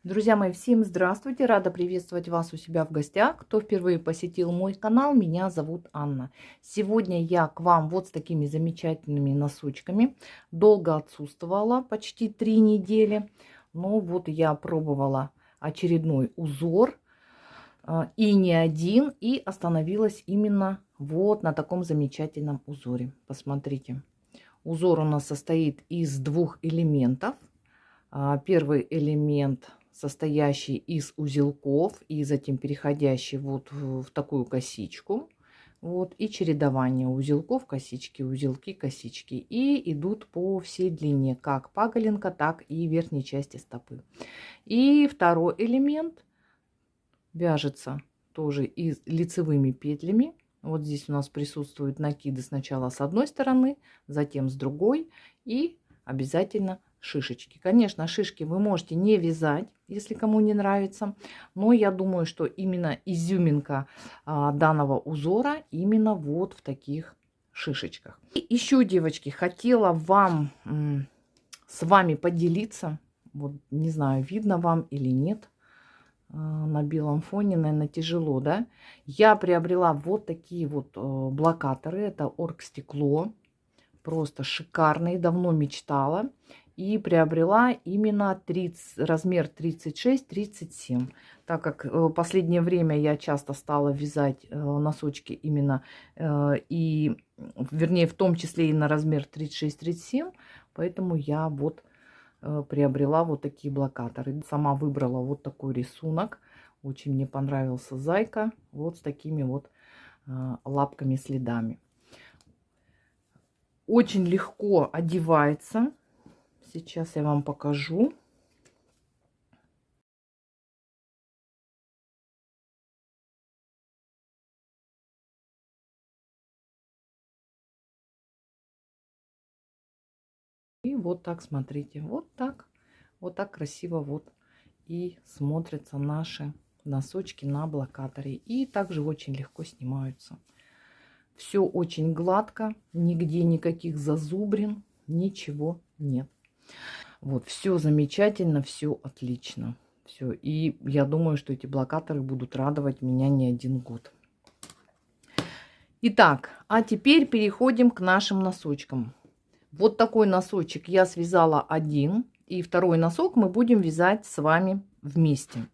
Друзья мои, всем здравствуйте! Рада приветствовать вас у себя в гостях. Кто впервые посетил мой канал, меня зовут Анна. Сегодня я к вам вот с такими замечательными носочками. Долго отсутствовала, почти 3 недели. Но вот я пробовала очередной узор. И не один. И остановилась именно вот на таком замечательном узоре. Посмотрите. Узор у нас состоит из двух элементов. Первый элемент состоящий из узелков и затем переходящий вот в такую косичку. Вот, и чередование узелков, косички, узелки, косички. И идут по всей длине, как паголинка, так и верхней части стопы. И второй элемент вяжется тоже и лицевыми петлями. Вот здесь у нас присутствуют накиды сначала с одной стороны, затем с другой. И обязательно шишечки. Конечно, шишки вы можете не вязать, если кому не нравится. Но я думаю, что именно изюминка данного узора именно вот в таких шишечках. И еще, девочки, хотела с вами поделиться. Вот не знаю, видно вам или нет. На белом фоне, наверное, тяжело, да? Я приобрела вот такие вот блокаторы. Это оргстекло. Просто шикарные. Давно мечтала. И приобрела именно размер 36-37. Так как последнее время я часто стала вязать носочки именно, вернее, в том числе и на размер 36-37. Поэтому я вот приобрела вот такие блокаторы. Сама выбрала вот такой рисунок. Очень мне понравился зайка. Вот с такими вот лапками-следами. Очень легко одевается. Сейчас я вам покажу. И вот так, смотрите, вот так красиво вот и смотрятся наши носочки на блокаторе. И также очень легко снимаются. Все очень гладко, нигде никаких зазубрин, ничего нет. Вот, все замечательно, все отлично. Все. И я думаю, что эти блокаторы будут радовать меня не один год. Итак, а теперь переходим к нашим носочкам. Вот такой носочек я связала один. И второй носок мы будем вязать с вами вместе.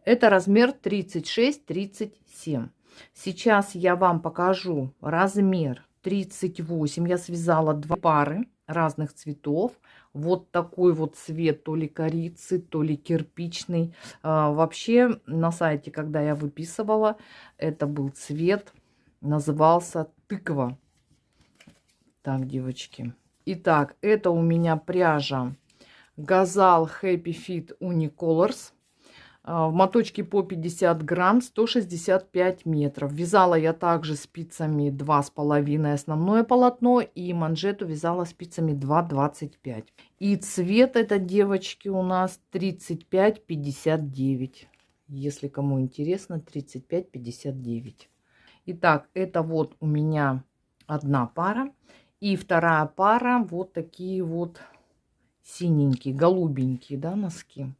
Это размер 36-37. Сейчас я вам покажу размер 38. Я связала 2 пары разных цветов. Вот такой вот цвет, то ли корицы, то ли кирпичный. Вообще на сайте, когда я выписывала, это был цвет, назывался тыква. Так, девочки. Итак, это у меня пряжа Gazal Happy Fit Unicolors. В моточке по 50 грамм, 165 метров. Вязала я также спицами 2,5 основное полотно. И манжету вязала спицами 2,25. И цвет это, девочки, у нас 35-59. Если кому интересно, 35-59. Итак, это вот у меня одна пара. И вторая пара вот такие вот синенькие, голубенькие, да, носки.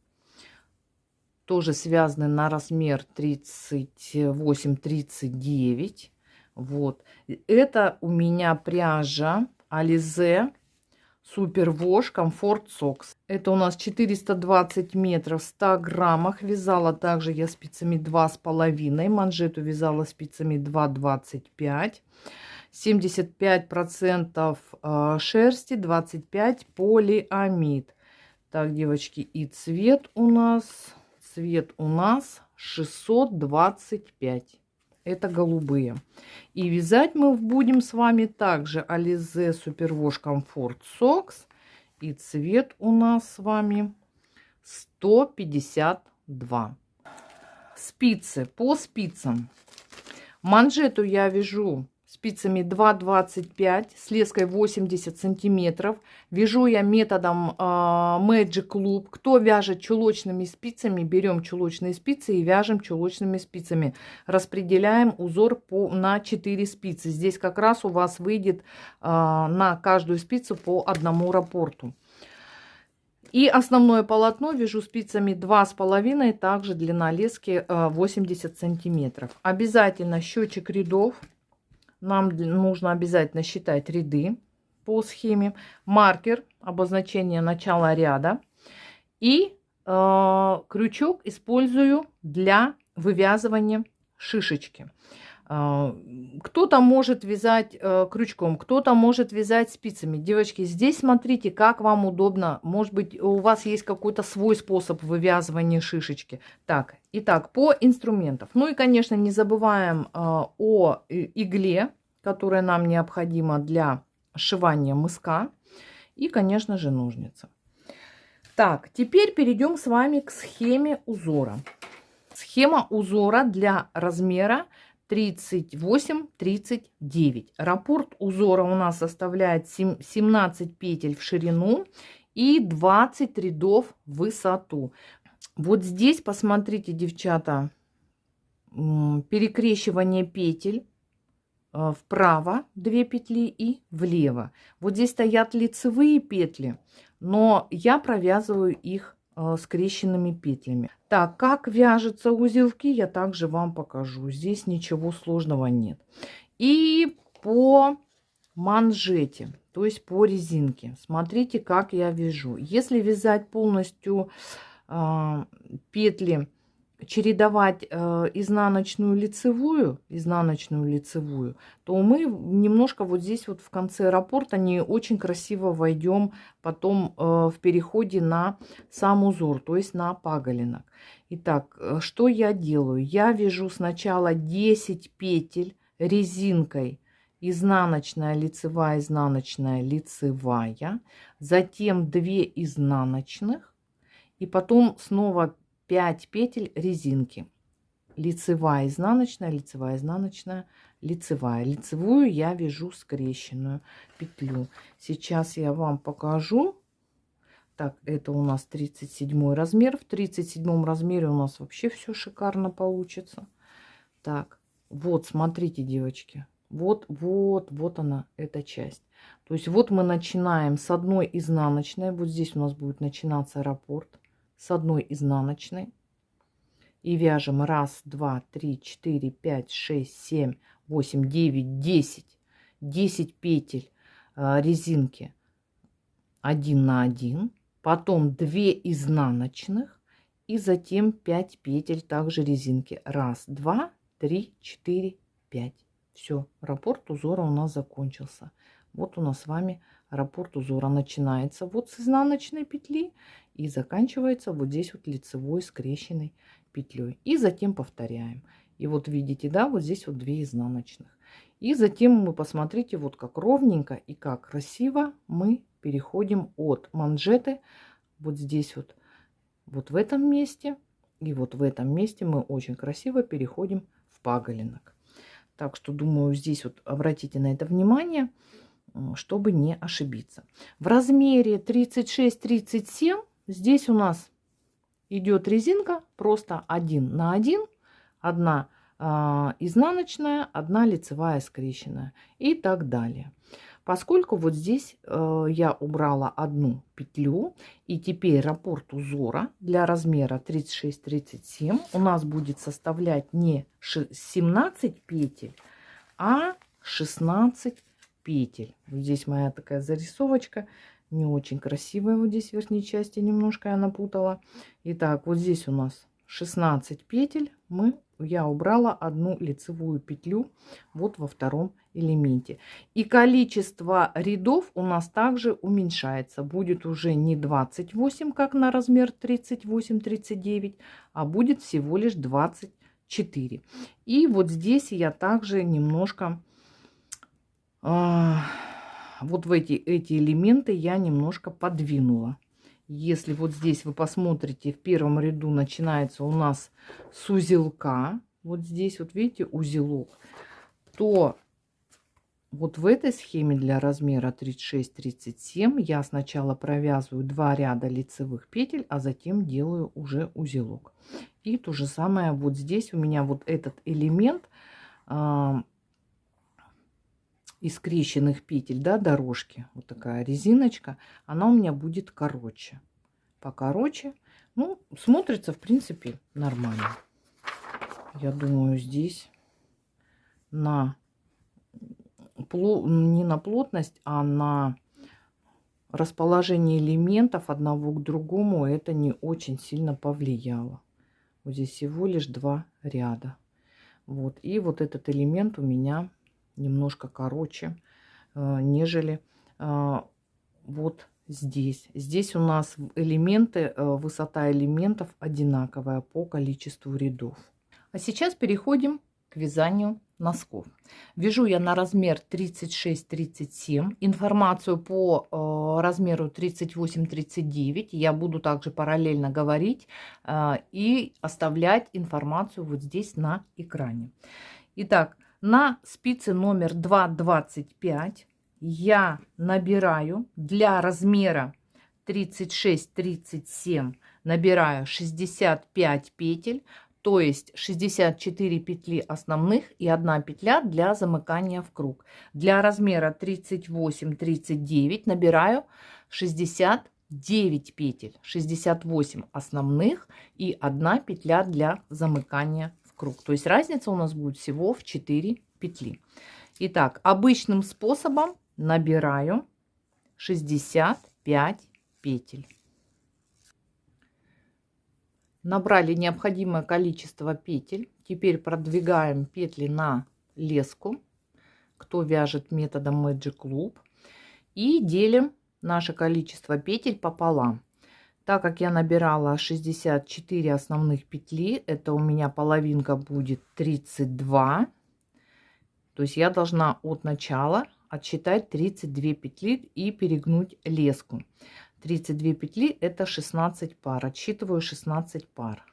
Тоже связаны на размер 38-39. Вот. Это у меня пряжа Alize Super Wash Comfort Socks. Это у нас 420 метров в 100 граммах. Вязала также я спицами 2,5. Манжету вязала спицами 2,25. 75% шерсти, 25% полиамид. Так, девочки, и цвет у нас 625. Это голубые. И вязать мы будем с вами также Alize Super Wash Comfort Socks. И цвет у нас с вами 152. Спицы. По спицам. Манжету я вяжу спицами 2,25 с леской 80 сантиметров. Вяжу я методом Magic Loop. Кто вяжет чулочными спицами, берем чулочные спицы и вяжем чулочными спицами. Распределяем узор на 4 спицы. Здесь как раз у вас выйдет на каждую спицу по одному раппорту. И основное полотно вяжу спицами 2,5, также длина лески 80 сантиметров. Обязательно счетчик рядов. Нам нужно обязательно считать ряды по схеме. Маркер, обозначение начала ряда. И крючок использую для вывязывания шишечки. Кто-то может вязать крючком, кто-то может вязать спицами. Девочки, здесь смотрите, как вам удобно. Может быть, у вас есть какой-то свой способ вывязывания шишечки. Так, итак, по инструментам. Ну и, конечно, не забываем о игле, которая нам необходима для сшивания мыска. И, конечно же, ножницы. Так, теперь перейдем с вами к схеме узора. Схема узора для размера 38-39. Раппорт узора у нас составляет 17 петель в ширину и 20 рядов в высоту. Вот здесь, посмотрите, девчата, перекрещивание петель. Вправо 2 петли и влево. Вот здесь стоят лицевые петли, но я провязываю их скрещенными петлями. Так, как вяжутся узелки, я также вам покажу. Здесь ничего сложного нет. И по манжете, то есть по резинке, смотрите, как я вяжу. Если вязать полностью петли, чередовать изнаночную лицевую, то мы немножко вот здесь вот в конце раппорта не очень красиво войдем потом в переходе на сам узор, то есть на паголинок. Итак, что я делаю? Я вяжу сначала 10 петель резинкой изнаночная, лицевая, изнаночная, лицевая, затем 2 изнаночных и потом снова 5 петель резинки. Лицевая, изнаночная, лицевая, изнаночная, лицевая. Лицевую я вяжу скрещенную петлю. Сейчас я вам покажу. Так, это у нас 37 размер. В 37 размере у нас вообще все шикарно получится. Так, вот, смотрите, девочки. Вот она, эта часть. То есть вот мы начинаем с одной изнаночной. Вот здесь у нас будет начинаться раппорт. С одной изнаночной и вяжем 1, 2, 3, 4, 5, 6, 7, 8, 9, 10 петель резинки 1 на 1, потом 2 изнаночных и затем 5 петель также резинки 1, 2, 3, 4, 5. Все, раппорт узора у нас закончился. Вот у нас с вами раппорт узора начинается вот с изнаночной петли и заканчивается вот здесь вот лицевой скрещенной петлей. И затем повторяем. И вот видите, да, вот здесь вот 2 изнаночных. И затем мы посмотрите, вот как ровненько и как красиво мы переходим от манжеты вот здесь вот в этом месте. И вот в этом месте мы очень красиво переходим в паголинок. Так что, думаю, здесь вот обратите на это внимание, чтобы не ошибиться. В размере 36-37 здесь у нас идет резинка просто 1 на 1, одна изнаночная, одна лицевая скрещенная и так далее. Поскольку вот здесь я убрала одну петлю, и теперь раппорт узора для размера 36-37 у нас будет составлять не 17 петель, а 16 петель. Вот здесь моя такая зарисовочка, не очень красивая, вот здесь в верхней части немножко я напутала. Итак, вот здесь у нас 16 петель, я убрала одну лицевую петлю вот во втором элементе. И количество рядов у нас также уменьшается. Будет уже не 28, как на размер 38-39, а будет всего лишь 24. И вот здесь я также немножко, вот в эти элементы я немножко подвинула. Если вот здесь вы посмотрите, в первом ряду начинается у нас с узелка, вот здесь вот видите узелок, то вот в этой схеме для размера 36-37 я сначала провязываю 2 ряда лицевых петель, а затем делаю уже узелок. И то же самое вот здесь у меня вот этот элемент из скрещенных петель, да, дорожки, вот такая резиночка, она у меня будет короче. покороче. Ну, смотрится, в принципе, нормально. Я думаю, здесь не на плотность, а на расположение элементов одного к другому это не очень сильно повлияло. Вот здесь всего лишь 2 ряда. Вот. И вот этот элемент у меня немножко короче, нежели вот здесь. Здесь у нас элементы, высота элементов одинаковая по количеству рядов. А сейчас переходим к вязанию носков. Вяжу я на размер 36-37. Информацию по размеру 38-39 я буду также параллельно говорить и оставлять информацию вот здесь на экране. Итак, на спице номер 2,25 я набираю для размера 36-37 набираю 65 петель. То есть 64 петли основных и 1 петля для замыкания в круг. Для размера 38-39 набираю 69 петель. 68 основных и 1 петля для замыкания в круг. То есть разница у нас будет всего в 4 петли. Итак, обычным способом набираю 65 петель. Набрали необходимое количество петель. Теперь продвигаем петли на леску, кто вяжет методом Magic Loop. И делим наше количество петель пополам. Так как я набирала 64 основных петли, это у меня половинка будет 32. То есть я должна от начала отсчитать 32 петли и перегнуть леску. 32 петли это 16 пар. Отсчитываю 16 пар.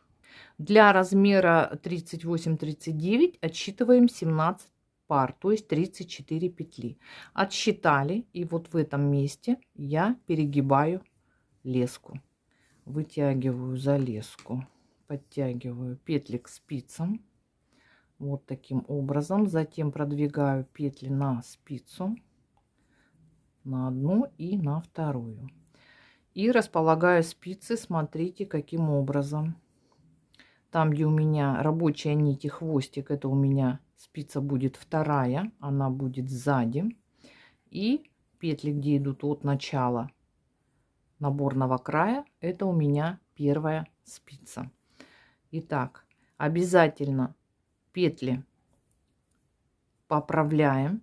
Для размера 38-39 отсчитываем 17 пар, то есть 34 петли. Отсчитали, и вот в этом месте я перегибаю леску. Вытягиваю за леску, подтягиваю петли к спицам. Вот таким образом. Затем продвигаю петли на спицу, на одну и на вторую. И располагаю спицы, смотрите, каким образом. Там, где у меня рабочая нить и хвостик, это у меня спица будет вторая, она будет сзади. И петли, где идут от начала наборного края, это у меня первая спица. Итак, обязательно петли поправляем,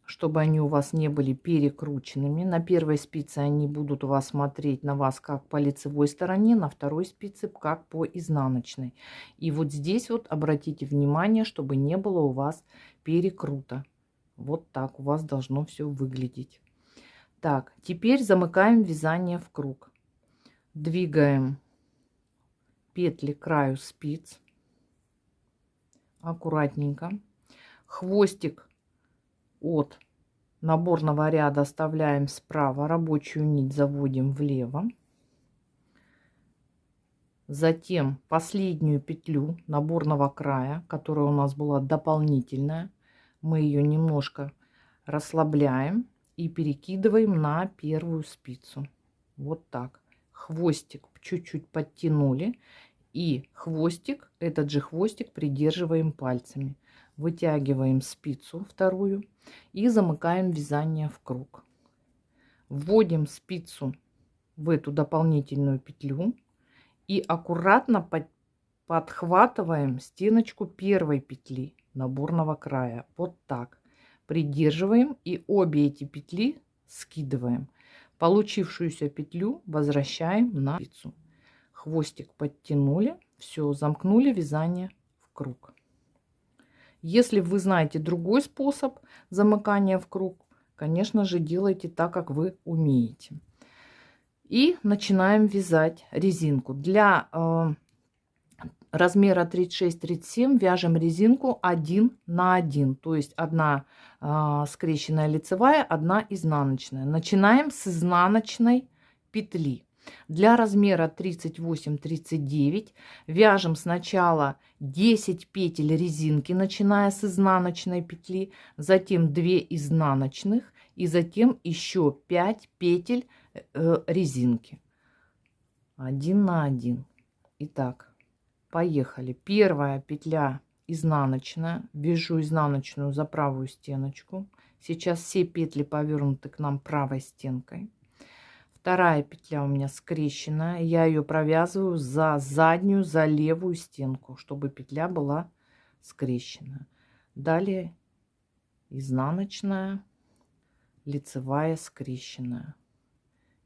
чтобы они у вас не были перекрученными. На первой спице они будут у вас смотреть на вас как по лицевой стороне, на второй спице как по изнаночной. И вот здесь вот обратите внимание, чтобы не было у вас перекрута. Вот так у вас должно все выглядеть. Так, теперь замыкаем вязание в круг. Двигаем петли к краю спиц. Аккуратненько. Хвостик от наборного ряда оставляем справа, рабочую нить заводим влево. Затем последнюю петлю наборного края, которая у нас была дополнительная, мы ее немножко расслабляем и перекидываем на первую спицу. Вот так. Хвостик чуть-чуть подтянули. И хвостик, этот же хвостик придерживаем пальцами. Вытягиваем спицу вторую и замыкаем вязание в круг. Вводим спицу в эту дополнительную петлю и аккуратно подхватываем стеночку первой петли наборного края. Вот так. Придерживаем и обе эти петли скидываем. Получившуюся петлю возвращаем на спицу. Хвостик подтянули, все, замкнули вязание в круг. Если вы знаете другой способ замыкания в круг, конечно же, делайте так, как вы умеете. И начинаем вязать резинку. Для размера 36-37 вяжем резинку 1 на 1. То есть одна скрещенная лицевая, одна изнаночная. Начинаем с изнаночной петли. Для размера 38-39 вяжем сначала 10 петель резинки, начиная с изнаночной петли, затем 2 изнаночных и затем еще 5 петель резинки. 1 на 1. Итак, поехали. Первая петля изнаночная, вяжу изнаночную за правую стеночку. Сейчас все петли повернуты к нам правой стенкой. Вторая петля у меня скрещенная, я ее провязываю за заднюю, за левую стенку, чтобы петля была скрещенная. Далее изнаночная, лицевая, скрещенная,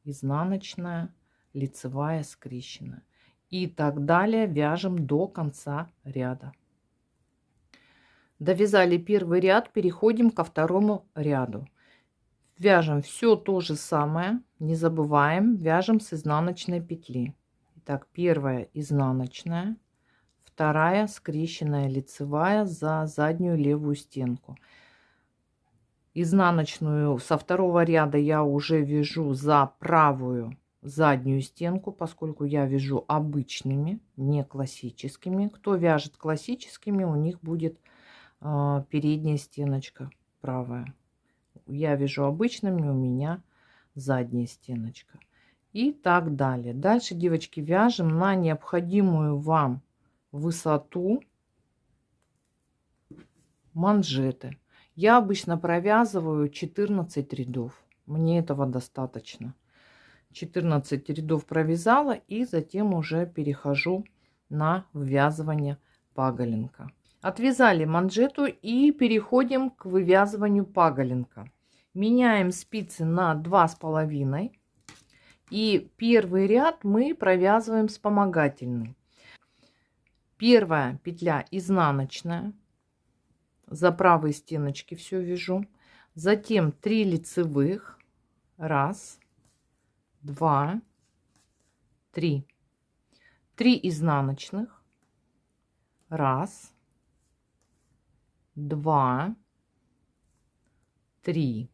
изнаночная, лицевая, скрещенная. И так далее вяжем до конца ряда. Довязали первый ряд, переходим ко второму ряду. Вяжем все то же самое, не забываем, вяжем с изнаночной петли. Итак, первая изнаночная, вторая скрещенная лицевая за заднюю левую стенку. Изнаночную со второго ряда я уже вяжу за правую заднюю стенку, поскольку я вяжу обычными, не классическими. Кто вяжет классическими, у них будет передняя стеночка правая. Я вяжу обычными, у меня задняя стеночка. И так далее. Дальше, девочки, вяжем на необходимую вам высоту манжеты. Я обычно провязываю 14 рядов. Мне этого достаточно. 14 рядов провязала и затем уже перехожу на вывязывание паголенка. Отвязали манжету и переходим к вывязыванию паголенка. Меняем спицы на 2,5. И первый ряд мы провязываем вспомогательный. Первая петля изнаночная. За правой стеночки все вяжу. Затем 3 лицевых. 1, 2, 3. 3 изнаночных. 1, 2, 3.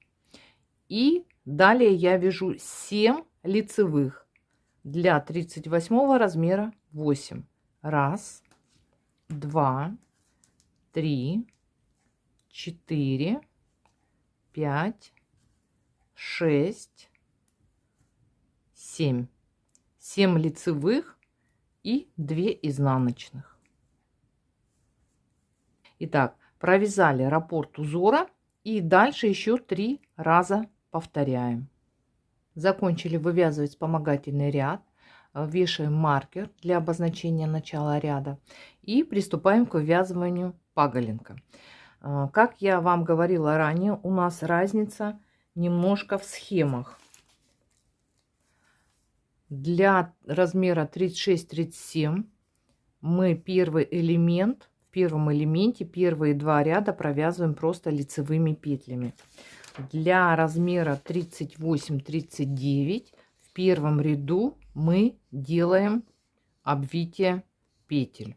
И далее я вяжу 7 лицевых. Для 38 размера 8. 1, 2, 3, 4, 5, 6, 7. 7 лицевых и 2 изнаночных. Итак, провязали раппорт узора и дальше еще 3 раза повторяем. Закончили вывязывать вспомогательный ряд. Вешаем маркер для обозначения начала ряда и приступаем к вывязыванию паголенка. Как я вам говорила ранее, у нас разница немножко в схемах. Для размера 36-37 мы первый элемент, в первом элементе первые 2 ряда провязываем просто лицевыми петлями. Для размера 38-39 в первом ряду мы делаем обвитие петель.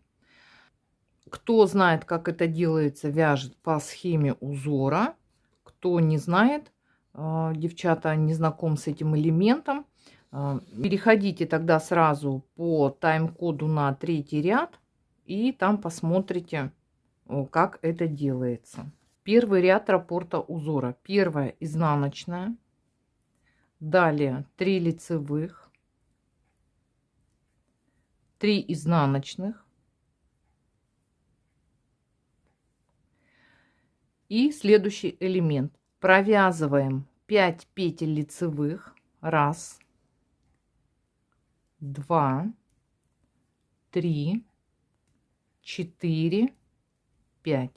Кто знает, как это делается, вяжет по схеме узора. Кто не знает, девчата, не знаком с этим элементом, переходите тогда сразу по тайм-коду на 3-й ряд и там посмотрите, как это делается. Первый ряд раппорта узора. Первая изнаночная, далее 3 лицевых, 3 изнаночных и следующий элемент. Провязываем 5 петель лицевых. 1, 2, 3, 4, 5.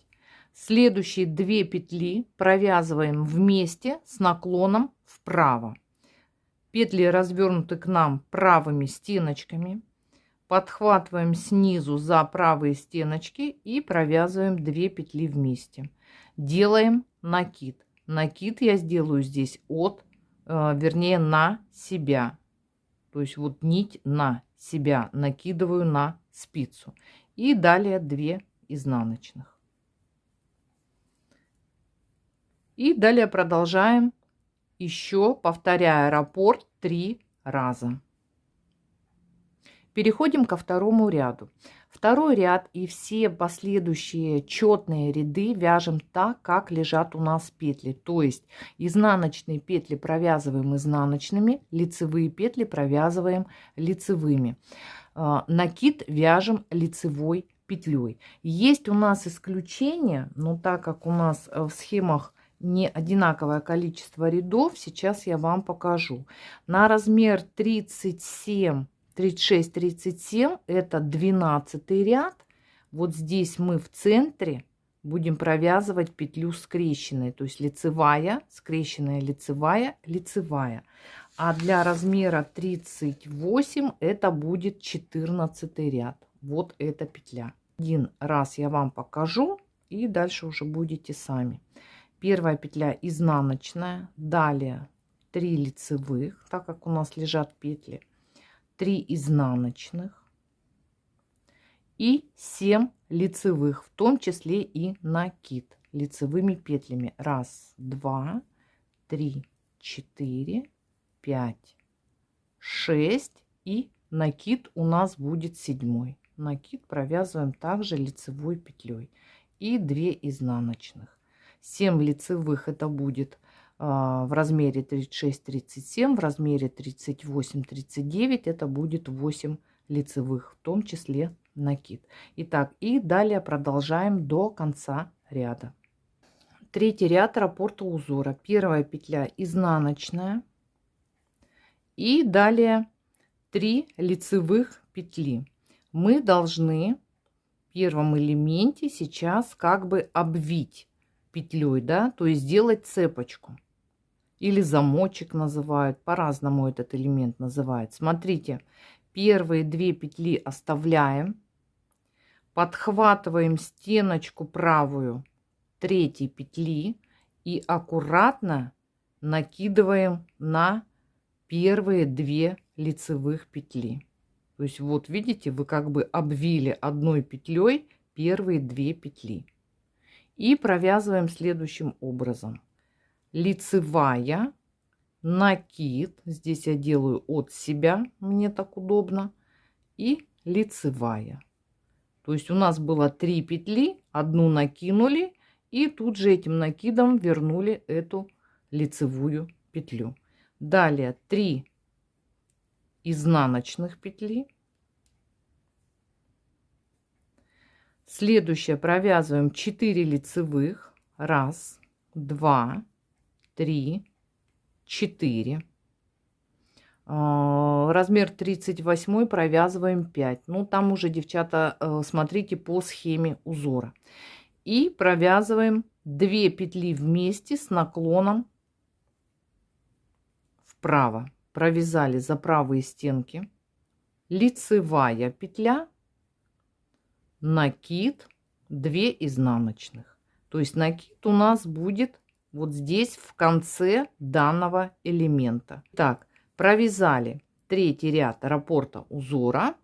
Следующие 2 петли провязываем вместе с наклоном вправо. Петли развернуты к нам правыми стеночками. Подхватываем снизу за правые стеночки и провязываем 2 петли вместе. Делаем накид. Накид я сделаю здесь вернее, на себя. То есть вот нить на себя накидываю на спицу. И далее 2 изнаночных. И далее продолжаем еще, повторяя раппорт 3 раза. Переходим ко второму ряду. Второй ряд и все последующие четные ряды вяжем так, как лежат у нас петли. То есть изнаночные петли провязываем изнаночными, лицевые петли провязываем лицевыми. Накид вяжем лицевой петлей. Есть у нас исключения, но так как у нас в схемах не одинаковое количество рядов, сейчас я вам покажу. На размер 37, 36, 37 это 12 ряд. Вот здесь мы в центре будем провязывать петлю скрещенной, то есть лицевая, скрещенная, лицевая, лицевая. А для размера 38 это будет 14 ряд. Вот эта петля. Один раз я вам покажу, и дальше уже будете сами. Первая петля изнаночная, далее 3 лицевых, так как у нас лежат петли, 3 изнаночных и 7 лицевых, в том числе и накид лицевыми петлями. 1, 2, 3, 4, 5, 6 и накид у нас будет 7. Накид провязываем также лицевой петлей и 2 изнаночных. 7 лицевых это будет в размере 36-37, в размере 38-39 это будет 8 лицевых, в том числе накид. Итак, и далее продолжаем до конца ряда. Третий ряд раппорта узора. Первая петля изнаночная и далее 3 лицевых петли. Мы должны в первом элементе сейчас как бы обвить петлей, да, то есть сделать цепочку или замочек называют, по-разному этот элемент называют. Смотрите, первые 2 петли оставляем, подхватываем стеночку правую 3 петли и аккуратно накидываем на первые 2 лицевых петли. То есть вот видите, вы как бы обвили одной петлей первые 2 петли. И провязываем следующим образом. Лицевая, накид, здесь я делаю от себя, мне так удобно, и лицевая. То есть у нас было 3 петли, одну накинули и тут же этим накидом вернули эту лицевую петлю. Далее 3 изнаночных петли. Следующее провязываем 4 лицевых. 1, 2, 3, 4. Размер 38 провязываем 5. Ну, там уже, девчата, смотрите по схеме узора. И провязываем 2 петли вместе с наклоном вправо. Провязали за правые стенки. Лицевая петля. Накид, 2 изнаночных. То есть накид у нас будет вот здесь в конце данного элемента. Так, провязали 3-й ряд раппорта узора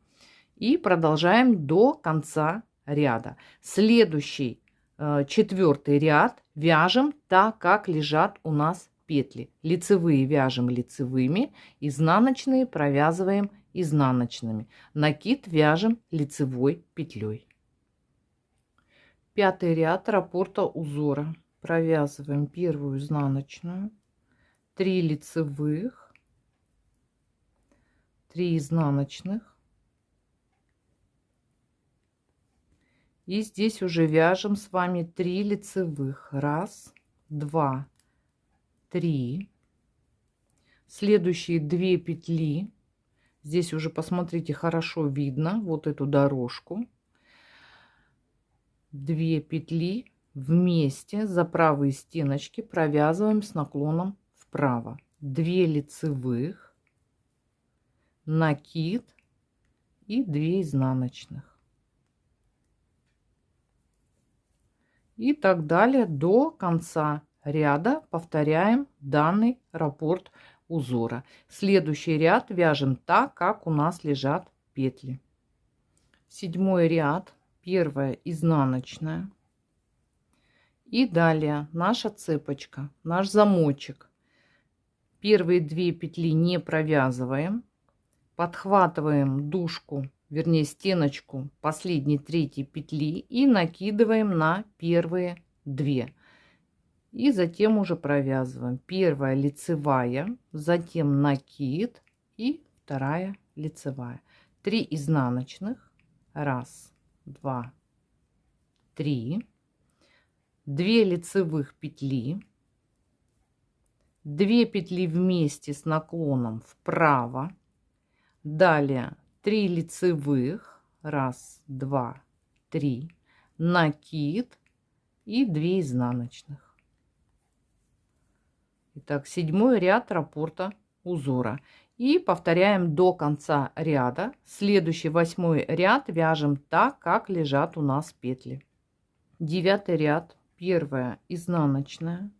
и продолжаем до конца ряда. Следующий 4-й ряд вяжем так, как лежат у нас петли. Лицевые вяжем лицевыми, изнаночные провязываем изнаночными. Накид вяжем лицевой петлей. 5-й ряд раппорта узора. Провязываем первую изнаночную, 3 лицевых, 3 изнаночных. И здесь уже вяжем с вами 3 лицевых. 1, 2, 3. Следующие 2 петли. Здесь уже посмотрите, хорошо видно вот эту дорожку. 2 петли вместе за правые стеночки провязываем с наклоном вправо. 2 лицевых, накид и 2 изнаночных. И так далее до конца ряда повторяем данный раппорт узора. Следующий ряд вяжем так, как у нас лежат петли. 7-й ряд, первая изнаночная. И далее наша цепочка, наш замочек. Первые 2 петли не провязываем. подхватываем дужку, вернее стеночку последней третьей петли и накидываем на первые 2. И затем уже провязываем. Первая лицевая, затем накид и вторая лицевая. 3 изнаночных. 1, 2, 3. 2 лицевых петли. 2 петли вместе с наклоном вправо. Далее 3 лицевых. 1, 2, 3. Накид и 2 изнаночных. Итак, 7 ряд раппорта узора. И повторяем до конца ряда. Следующий 8 ряд вяжем так, как лежат у нас петли. 9 ряд. Первая изнаночная.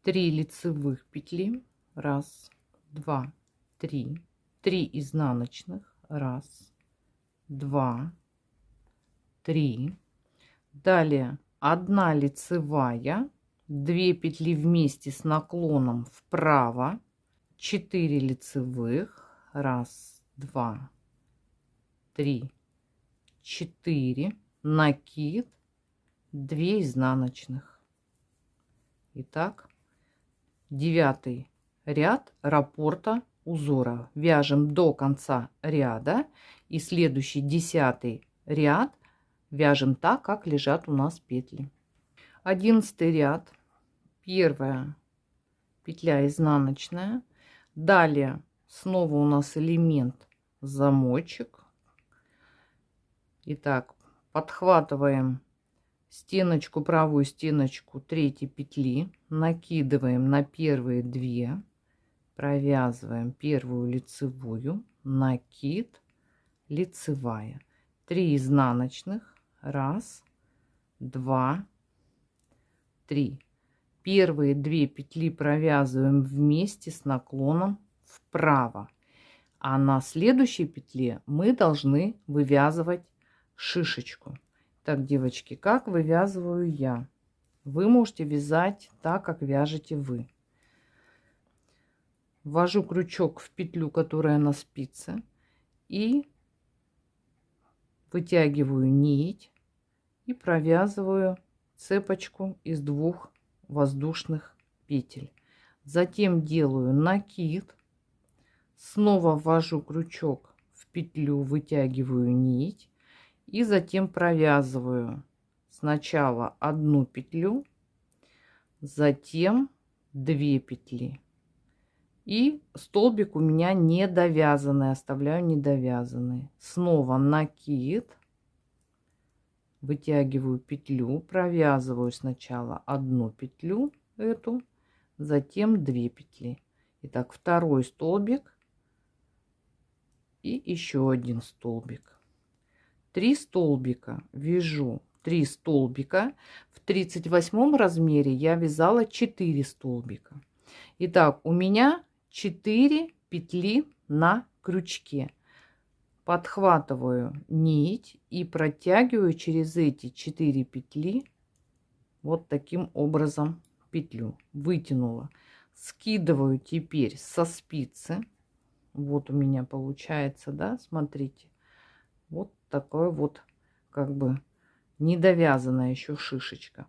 3 лицевых петли. 1, 2, 3. 3 изнаночных. 1, 2, 3. Далее 1 лицевая. 2 петли вместе с наклоном вправо, 4 лицевых, 1, 2, 3, 4, накид, 2 изнаночных. Итак, 9 ряд раппорта узора. Вяжем до конца ряда и следующий 10 ряд вяжем так, как лежат у нас петли. 11 ряд. Первая петля изнаночная. Далее снова у нас элемент замочек. Итак, подхватываем стеночку, правую стеночку 3 петли, накидываем на первые 2, провязываем первую лицевую, накид, лицевая, 3 изнаночных, 1, 2, 3. Первые 2 петли провязываем вместе с наклоном вправо, а на следующей петле мы должны вывязывать шишечку. Так, девочки, как вывязываю я? Вы можете вязать так, как вяжете вы. Ввожу крючок в петлю, которая на спице, и вытягиваю нить и провязываю цепочку из 2 воздушных петель. Затем делаю накид, снова ввожу крючок в петлю, вытягиваю нить и затем провязываю сначала 1 петлю, затем 2 петли. И столбик у меня не довязанный, оставляю недовязанный. Снова накид, вытягиваю петлю, провязываю сначала 1 петлю эту, затем 2 петли. Итак, второй столбик и еще 1 столбик. 3 столбика вяжу, 3 столбика. В 38 размере я вязала 4 столбика. Итак, у меня 4 петли на крючке. Подхватываю нить и протягиваю через эти 4 петли вот таким образом петлю. Вытянула. Скидываю теперь со спицы. Вот у меня получается, да, смотрите. Вот такое вот как бы недовязанная еще шишечка.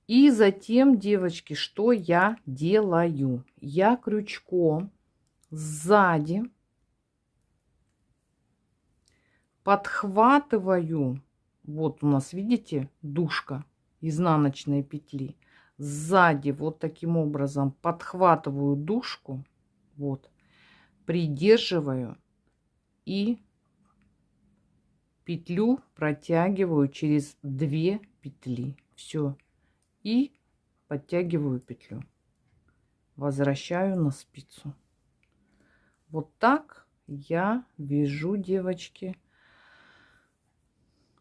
И затем, девочки, что я делаю? Я крючком сзади подхватываю, вот у нас, видите, дужка изнаночной петли. Сзади вот таким образом подхватываю дужку, вот, придерживаю и петлю протягиваю через 2 петли. Все. И подтягиваю петлю. Возвращаю на спицу. Вот так я вяжу, девочки,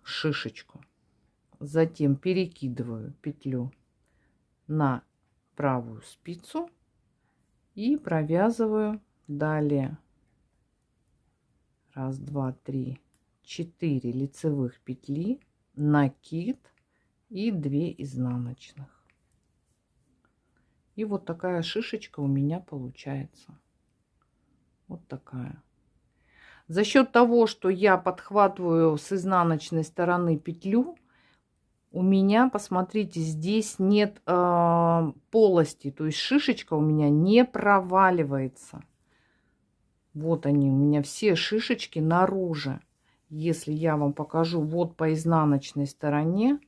шишечку. Затем перекидываю петлю на правую спицу и провязываю далее 1, 2, 3, 4 лицевых петли, накид и 2 изнаночных. И вот такая шишечка у меня получается. Вот такая. За счет того, что я подхватываю с изнаночной стороны петлю, у меня, посмотрите, здесь нет полости, то есть шишечка у меня не проваливается. Вот они, у меня все шишечки наружу. Если я вам покажу вот по изнаночной стороне,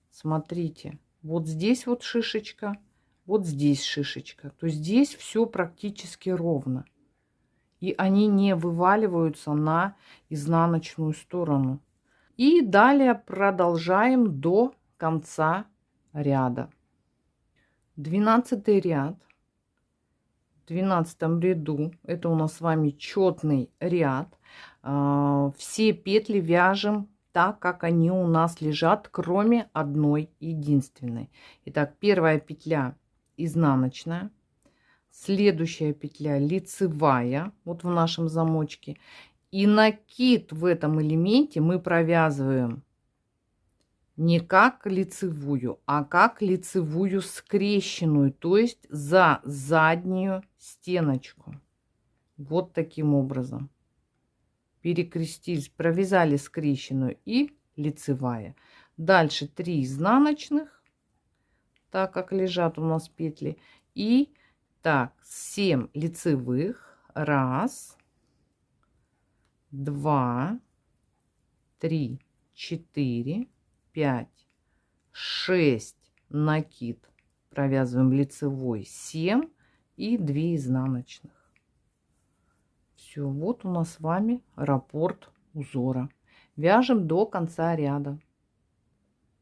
смотрите, вот здесь вот шишечка, вот здесь шишечка. То есть здесь все практически ровно. И они не вываливаются на изнаночную сторону. И далее продолжаем до конца ряда. 12 ряд. В 12 ряду, это у нас с вами четный ряд. Все петли вяжем так, как они у нас лежат, кроме одной единственной. Итак, первая петля изнаночная. Следующая петля лицевая, вот в нашем замочке. И накид в этом элементе мы провязываем не как лицевую, а как лицевую скрещенную, то есть за заднюю стеночку. Вот таким образом. Перекрестились, провязали скрещенную и лицевая. Дальше 3 изнаночных, так как лежат у нас петли. И так, 7 лицевых. 1, 2, 3, 4, 5, 6 накид. Провязываем лицевой 7 и 2 изнаночных. Все, вот у нас с вами раппорт узора. Вяжем до конца ряда.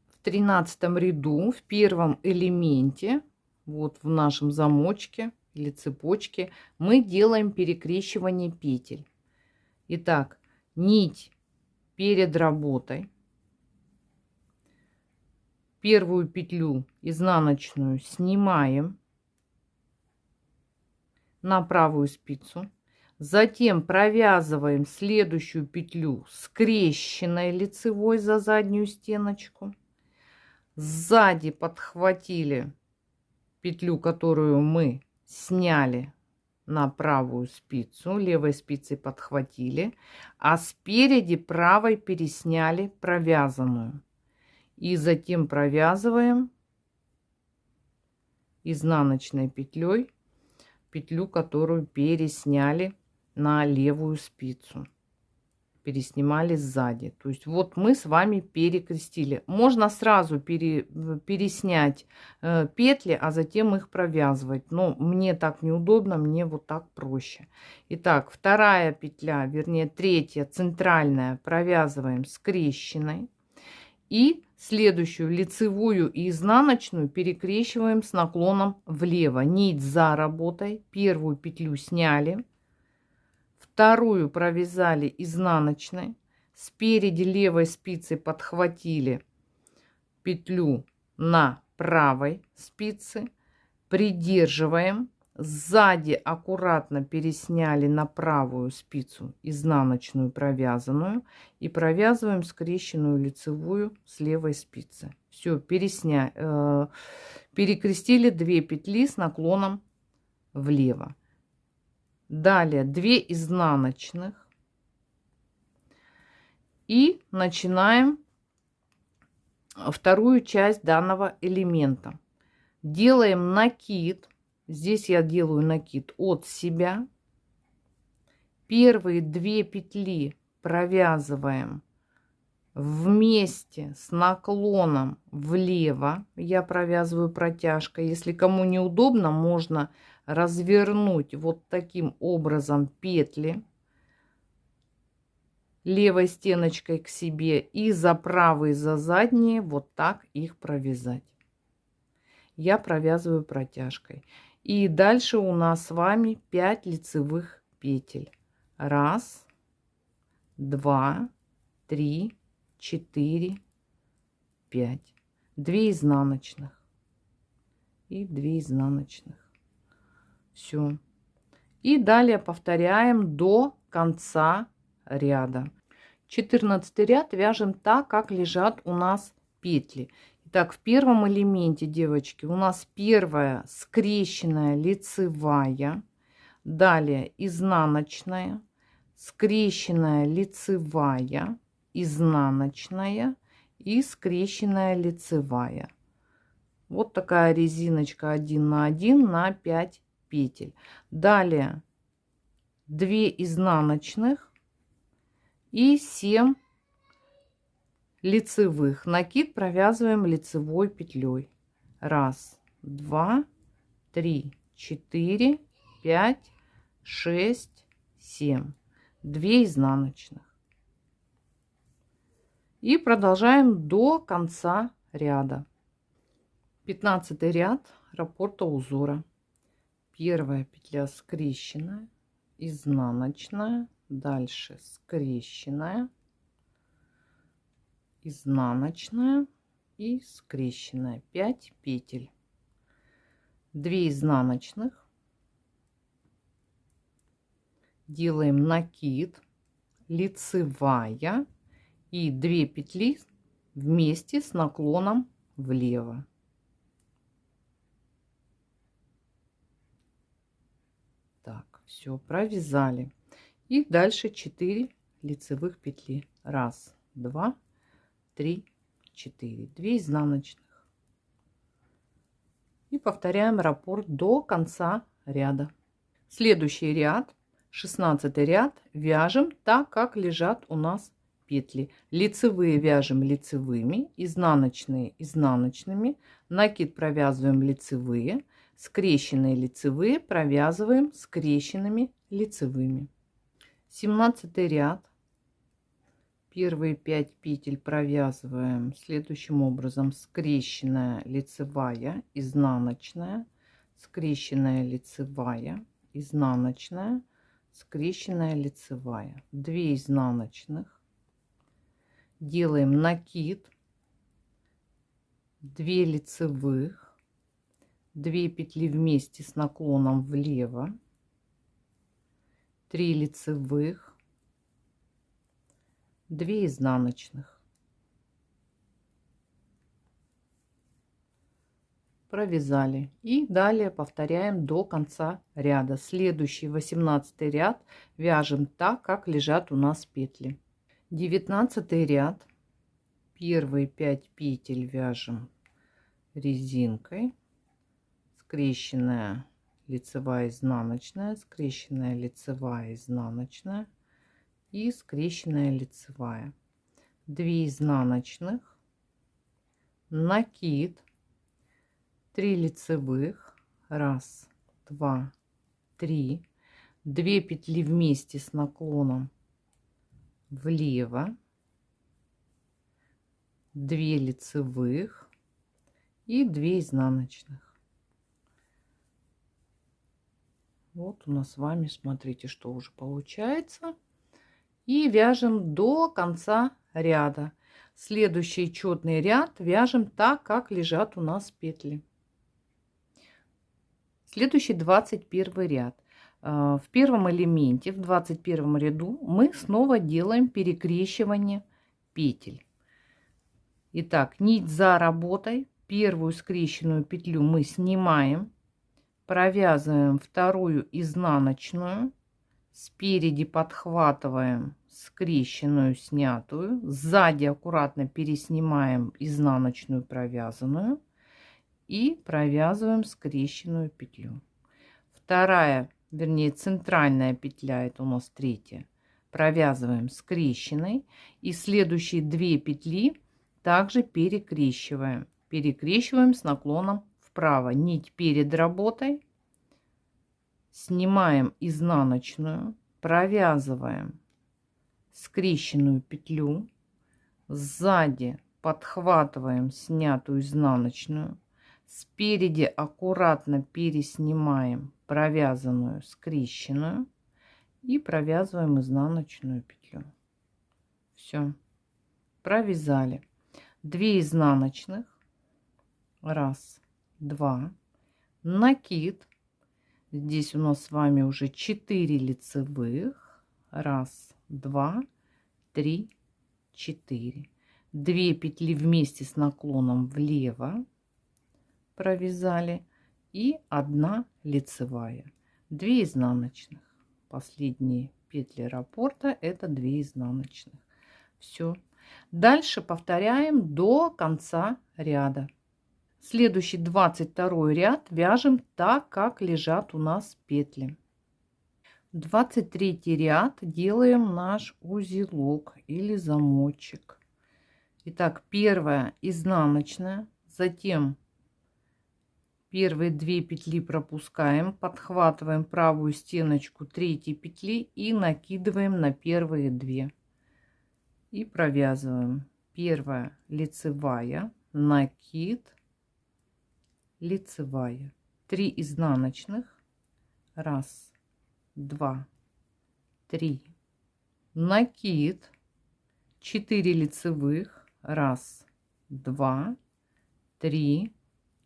В 13 ряду в первом элементе, вот в нашем замочке или цепочке, мы делаем перекрещивание петель. Итак, нить перед работой. Первую петлю изнаночную снимаем на правую спицу. Затем провязываем следующую петлю скрещенной лицевой за заднюю стеночку. Сзади подхватили петлю, которую мы сняли на правую спицу, левой спицей подхватили, а спереди правой пересняли провязанную. И затем провязываем изнаночной петлей петлю, которую пересняли на левую спицу. Переснимали сзади. То есть вот мы с вами перекрестили. Можно сразу переснять петли, а затем их провязывать. Но мне так неудобно, мне вот так проще. Итак, вторая петля, вернее третья, центральная, провязываем скрещенной. И следующую лицевую и изнаночную перекрещиваем с наклоном влево. Нить за работой. Первую петлю сняли. Вторую провязали изнаночной. Спереди левой спицей подхватили петлю на правой спице. Придерживаем. Сзади аккуратно пересняли на правую спицу изнаночную провязанную и провязываем скрещенную лицевую с левой спицы. Все, перекрестили 2 петли с наклоном влево. Далее 2 изнаночных и начинаем вторую часть данного элемента. Делаем накид. Здесь я делаю накид от себя. Первые 2 петли провязываем вместе с наклоном влево. Я провязываю протяжкой. Если кому неудобно, можно развернуть вот таким образом петли левой стеночкой к себе и за правые, за задние вот так их провязать. Я провязываю протяжкой. И дальше у нас с вами 5 лицевых петель. 1, 2, 3, 4, 5. 2 изнаночных. И 2 изнаночных. Все. И далее повторяем до конца ряда. 14 ряд вяжем так, как лежат у нас петли. Итак, в первом элементе, девочки, у нас первая скрещенная лицевая, далее изнаночная, скрещенная лицевая, изнаночная и скрещенная лицевая. Вот такая резиночка 1 на 1 на 5 петель. Далее 2 изнаночных и 7 лицевых. Накид провязываем лицевой петлей. 1, 2, 3, 4, 5, 6, 7. 2 изнаночных. И продолжаем до конца ряда. 15 ряд раппорта узора. Первая петля скрещенная, изнаночная, дальше скрещенная, изнаночная и скрещенная. 5 петель. 2 изнаночных. Делаем накид, лицевая и 2 петли вместе с наклоном влево. Так, все, провязали. И дальше 4 лицевых петли. 1, 2, 3, 4. 2 изнаночных. И повторяем раппорт до конца ряда. Следующий ряд, 16 ряд, вяжем так, как лежат у нас петли. Лицевые вяжем лицевыми, изнаночные изнаночными, накид провязываем лицевые, скрещенные лицевые провязываем скрещенными лицевыми. 17 ряд. Первые 5 петель провязываем следующим образом: скрещенная лицевая, изнаночная, скрещенная лицевая, изнаночная, скрещенная лицевая. 2 изнаночных. Делаем накид, 2 лицевых, 2 петли вместе с наклоном влево, 3 лицевых, 2 изнаночных. Провязали. И далее повторяем до конца ряда. Следующий 18 ряд вяжем так, как лежат у нас петли. 19 ряд. Первые 5 петель вяжем резинкой. Скрещенная лицевая, изнаночная, скрещенная лицевая, изнаночная и скрещенная лицевая. 2 изнаночных, накид, 3 лицевых, 1, 2, 3, 2 петли вместе с наклоном влево, 2 лицевых и 2 изнаночных. Вот у нас с вами, смотрите, что уже получается. И вяжем до конца ряда. Следующий четный ряд вяжем так, как лежат у нас петли. Следующий 21 ряд. В первом элементе, в 21 ряду, мы снова делаем перекрещивание петель. Итак, нить за работой. Первую скрещенную петлю мы снимаем. Провязываем вторую изнаночную, спереди подхватываем скрещенную снятую, сзади аккуратно переснимаем изнаночную провязанную и провязываем скрещенную петлю. Вторая, вернее центральная петля, это у нас третья, провязываем скрещенной, и следующие 2 петли также перекрещиваем с наклоном вправо. Нить перед работой, снимаем изнаночную, провязываем скрещенную петлю, сзади подхватываем снятую изнаночную, спереди аккуратно переснимаем провязанную скрещенную и провязываем изнаночную петлю. Все, провязали. 2 изнаночных, 1, 2, накид. Здесь у нас с вами уже 4 лицевых, 1, 2, 3, 4, 2 петли вместе с наклоном влево провязали и 1 лицевая, 2 изнаночных. Последние петли раппорта, это 2 изнаночных. Все. Дальше повторяем до конца ряда. Следующий 22 ряд вяжем так, как лежат у нас петли. 23 ряд делаем наш узелок или замочек. Итак, первая изнаночная, затем первые 2 петли пропускаем, подхватываем правую стеночку 3 петли и накидываем на первые 2 и провязываем. Первая лицевая, накид, лицевая, 3 изнаночных, 1, 2, 3, накид, 4 лицевых, 1, 2, 3,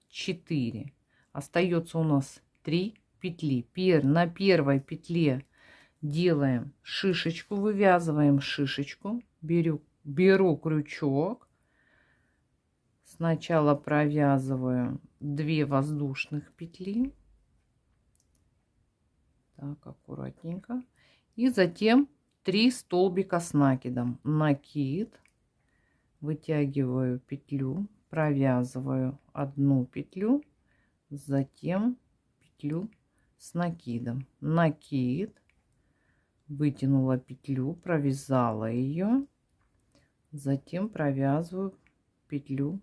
4. Остается у нас 3 петли. На первой петле делаем шишечку, вывязываем шишечку, беру крючок, сначала провязываю 2 воздушных петли, так, аккуратненько, и затем 3 столбика с накидом. Накид, вытягиваю петлю, провязываю 1 петлю, затем петлю с накидом, накид, вытянула петлю, провязала ее, затем провязываю петлю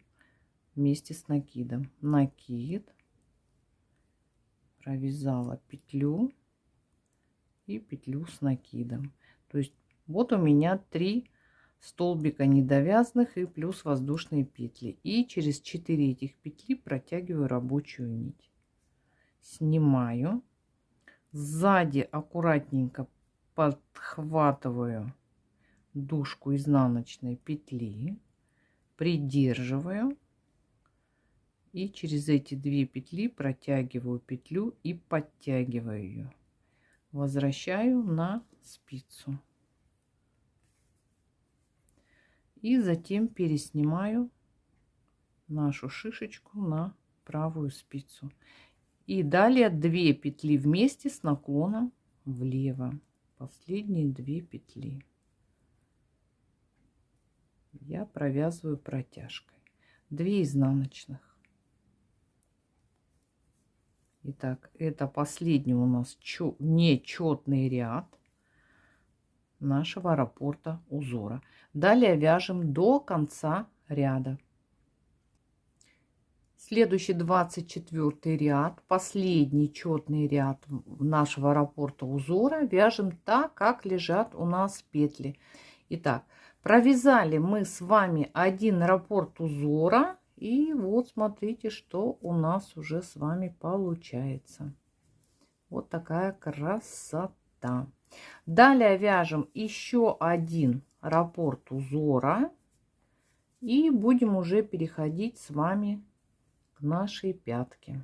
вместе с накидом, накид, провязала петлю и петлю с накидом. То есть вот у меня 3 столбика недовязанных и плюс воздушные петли, и через 4 этих петли протягиваю рабочую нить, снимаю, сзади аккуратненько подхватываю дужку изнаночной петли, придерживаю и через эти 2 петли протягиваю петлю и подтягиваю ее, возвращаю на спицу. И затем переснимаю нашу шишечку на правую спицу. И далее 2 петли вместе с наклоном влево. Последние 2 петли я провязываю протяжкой. 2 изнаночных. Итак, это последний у нас нечетный ряд нашего раппорта узора. Далее вяжем до конца ряда. Следующий 24 ряд, последний четный ряд нашего раппорта узора, вяжем так, как лежат у нас петли. Итак, провязали мы с вами один раппорт узора, и вот смотрите, что у нас уже с вами получается. Вот такая красота. Далее вяжем еще один раппорт узора и будем уже переходить с вами к нашей пятке.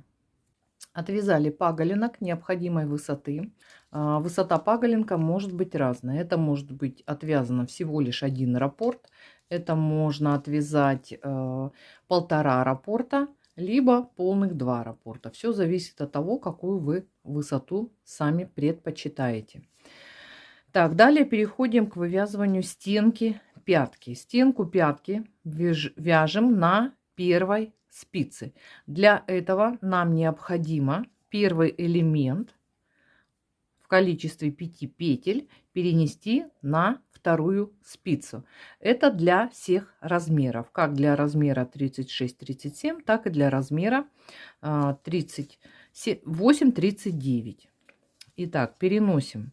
Отвязали паголинок необходимой высоты. Высота паголинка может быть разная. Это может быть отвязано всего лишь один раппорт. Это можно отвязать 1,5 раппорта, либо полных 2 раппорта. Все зависит от того, какую вы высоту сами предпочитаете. Так, далее переходим к вывязыванию стенки пятки. Стенку пятки вяжем на первой спице. Для этого нам необходимо первый элемент в количестве 5 петель перенести на вторую спицу. Это для всех размеров, как для размера 36-37, так и для размера 38-39. Итак, переносим.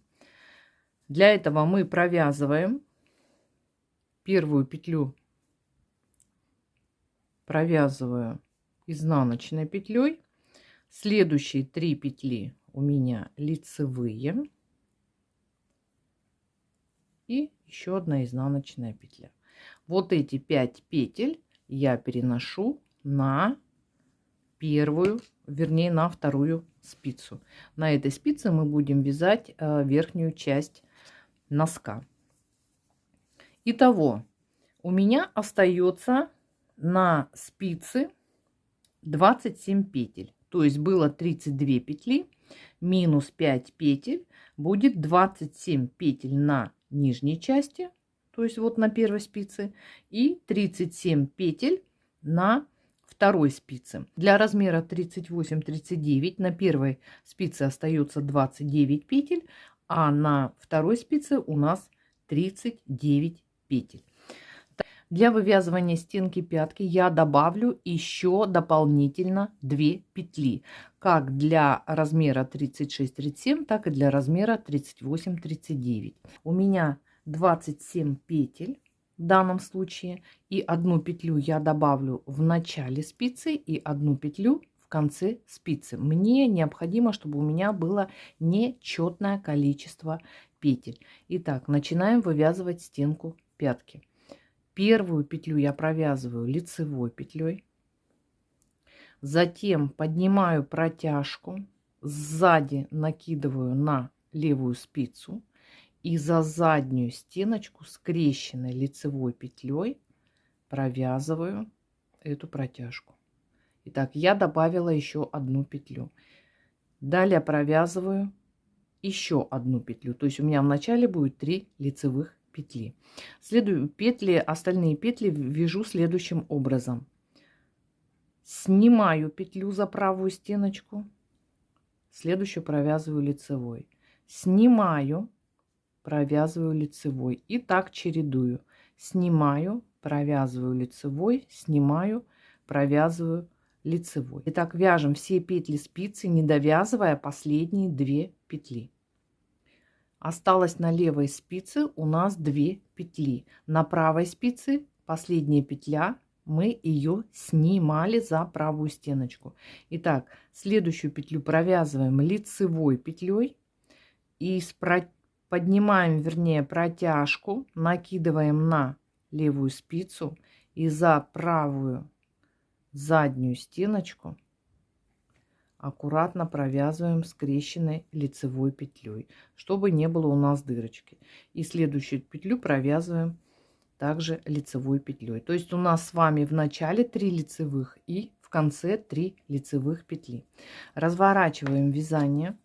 Для этого мы провязываем первую петлю, провязываю изнаночной петлей, следующие 3 петли у меня лицевые и еще одна изнаночная петля. Вот эти 5 петель я переношу на первую, вернее на вторую спицу. На этой спице мы будем вязать верхнюю часть носка. Итого у меня остается на спице 27 петель. То есть было 32 петли минус 5 петель. будет 27 петель на нижней части, то есть вот на первой спице, и 37 петель на второй спице. Для размера 38-39 на первой спице остается 29 петель, а на второй спице у нас 39 петель. Для вывязывания стенки пятки я добавлю еще дополнительно 2 петли, как для размера 36-37, так и для размера 38-39. У меня 27 петель в данном случае, и одну петлю я добавлю в начале спицы и одну петлю в конце спицы. Мне необходимо, чтобы у меня было нечетное количество петель. Итак, начинаем вывязывать стенку пятки. Первую петлю я провязываю лицевой петлей, затем поднимаю протяжку, сзади накидываю на левую спицу и за заднюю стеночку скрещенной лицевой петлей провязываю эту протяжку. Итак, я добавила еще одну петлю. Далее провязываю еще одну петлю, то есть у меня в начале будет 3 лицевых петли. Остальные петли вяжу следующим образом. Снимаю петлю за правую стеночку, следующую провязываю лицевой, снимаю, провязываю лицевой и так чередую. Снимаю, провязываю лицевой, снимаю, провязываю лицевой. Итак, вяжем все петли спицы, не довязывая последние 2 петли. Осталось на левой спице у нас 2 петли. На правой спице последняя петля, мы ее снимали за правую стеночку. Итак, следующую петлю провязываем лицевой петлей и поднимаем, вернее, протяжку, накидываем на левую спицу и за правую заднюю стеночку аккуратно провязываем скрещенной лицевой петлей, чтобы не было у нас дырочки. И следующую петлю провязываем также лицевой петлей. То есть у нас с вами в начале 3 лицевых и в конце 3 лицевых петли. Разворачиваем вязание.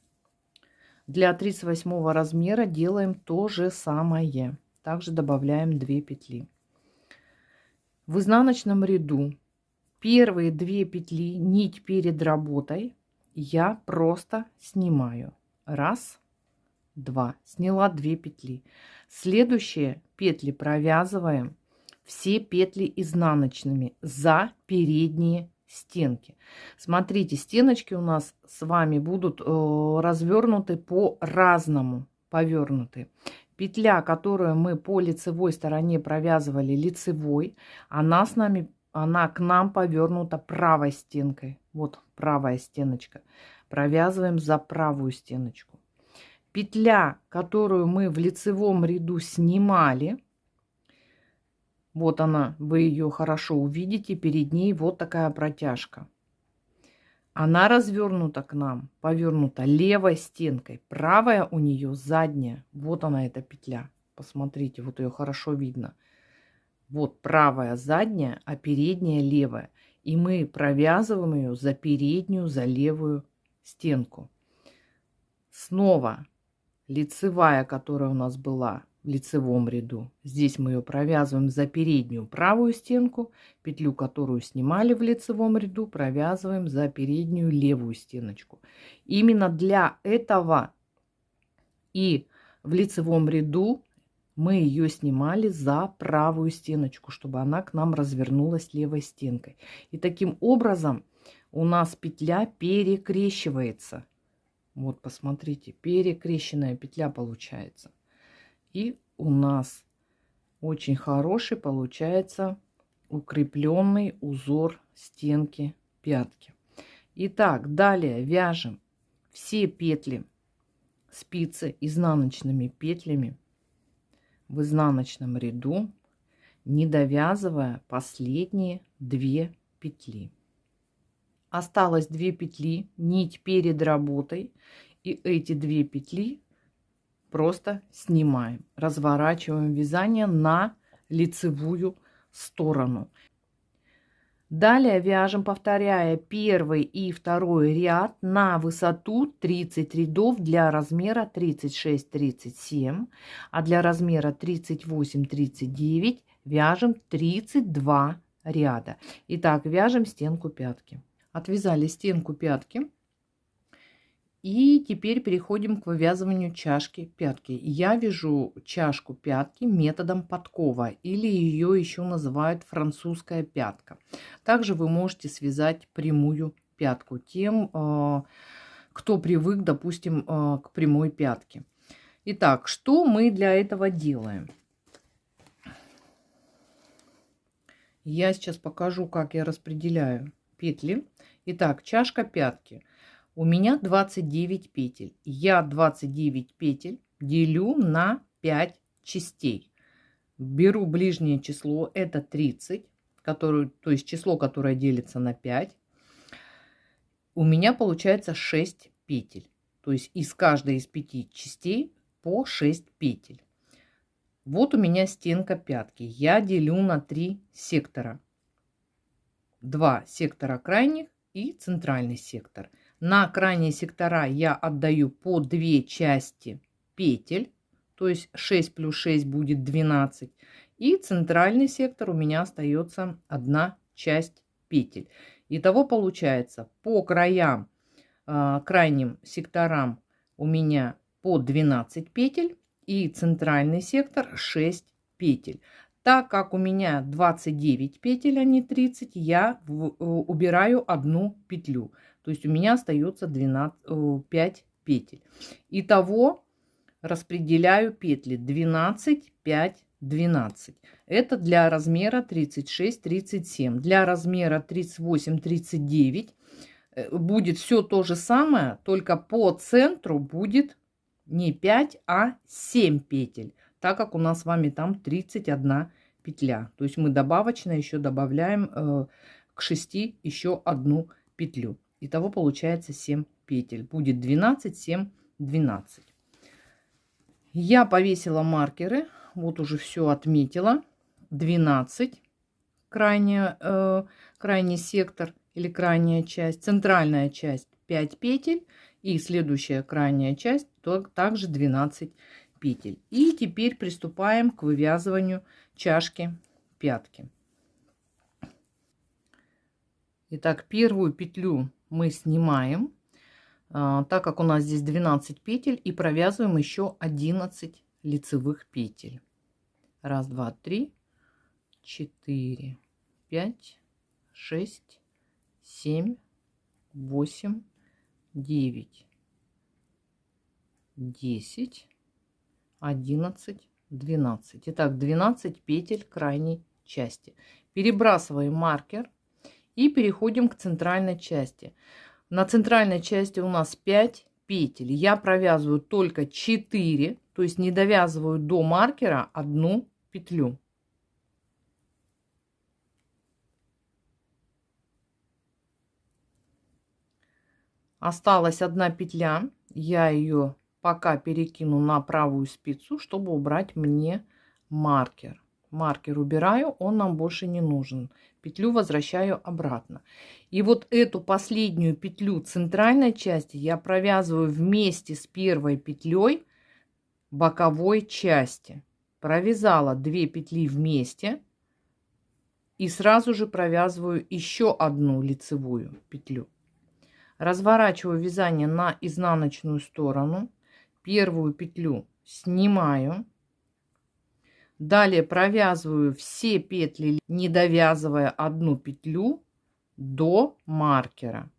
Для 38 размера делаем то же самое. Также добавляем 2 петли. В изнаночном ряду первые 2 петли, нить перед работой, я просто снимаю. 1, 2. Сняла 2 петли. Следующие петли провязываем все петли изнаночными за передние стенки. Смотрите, стеночки у нас с вами будут развернуты по-разному, повернуты. Петля, которую мы по лицевой стороне провязывали лицевой, она к нам повернута правой стенкой. Вот правая стеночка. Провязываем за правую стеночку. Петля, которую мы в лицевом ряду снимали, вот она, вы ее хорошо увидите, перед ней вот такая протяжка. Она развернута к нам, повернута левой стенкой. Правая у нее задняя. Вот она, эта петля. Посмотрите, вот ее хорошо видно. Вот правая задняя, а передняя левая. И мы провязываем ее за переднюю, за левую стенку. Снова лицевая, которая у нас была в лицевом ряду. Здесь мы ее провязываем за переднюю правую стенку. Петлю, которую снимали в лицевом ряду, провязываем за переднюю левую стеночку. Именно для этого и в лицевом ряду мы ее снимали за правую стеночку, чтобы она к нам развернулась левой стенкой. И таким образом у нас петля перекрещивается. Вот, посмотрите, перекрещенная петля получается. И у нас очень хороший получается укрепленный узор стенки пятки. Итак, далее вяжем все петли спицы изнаночными петлями в изнаночном ряду, не довязывая последние 2 петли. Осталось 2 петли, нить перед работой, и эти 2 петли просто снимаем, разворачиваем вязание на лицевую сторону. Далее вяжем, повторяя первый и второй ряд на высоту 30 рядов для размера 36-37, а для размера 38-39 вяжем 32 ряда. Итак, вяжем стенку пятки. Отвязали стенку пятки. И теперь переходим к вывязыванию чашки пятки. Я вяжу чашку пятки методом подкова, или ее еще называют французская пятка. Также вы можете связать прямую пятку тем, кто привык, допустим, к прямой пятке. Итак, что мы для этого делаем? Я сейчас покажу, как я распределяю петли. Итак, чашка пятки. У меня 29 петель. Я 29 петель делю на 5 частей. Беру ближнее число, это 30, то есть число, которое делится на 5. У меня получается 6 петель. То есть из каждой из 5 частей по 6 петель. Вот у меня стенка пятки. Я делю на 3 сектора. 2 сектора крайних и центральный сектор. На крайние сектора я отдаю по 2 части петель, то есть 6 плюс 6 будет 12. И центральный сектор у меня остается 1 часть петель. Итого получается по краям, крайним секторам у меня по 12 петель и центральный сектор 6 петель. Так как у меня 29 петель, а не 30, я убираю 1 петлю. То есть у меня остается 5 петель. Итого распределяю петли 12, 5, 12. Это для размера 36-37. Для размера 38-39 будет все то же самое, только по центру будет не 5, а 7 петель, так как у нас с вами там 31 петля. То есть мы добавочно еще добавляем к 6 еще 1 петлю. Итого получается 7 петель. Будет 12, 7, 12. Я повесила маркеры. Вот уже все отметила. 12 крайний сектор или крайняя часть. Центральная часть 5 петель. И следующая крайняя часть также 12 петель. И теперь приступаем к вывязыванию чашки пятки. Итак, первую петлю мы снимаем, так как у нас здесь 12 петель, и провязываем еще 11 лицевых петель. 1, 2, 3, 4, 5, 6, 7, 8, 9, 10, 11, 12. Итак, 12 петель крайней части. Перебрасываем маркер и переходим к центральной части. На центральной части у нас 5 петель. Я провязываю только 4, то есть не довязываю до маркера 1 петлю. Осталась 1 петля. Я ее пока перекину на правую спицу, чтобы убрать мне маркер. Маркер убираю, он нам больше не нужен. Петлю возвращаю обратно. И вот эту последнюю петлю центральной части я провязываю вместе с первой петлей боковой части. Провязала 2 петли вместе и сразу же провязываю еще 1 лицевую петлю. Разворачиваю вязание на изнаночную сторону. Первую петлю снимаю. Далее провязываю все петли, не довязывая 1 петлю до маркера.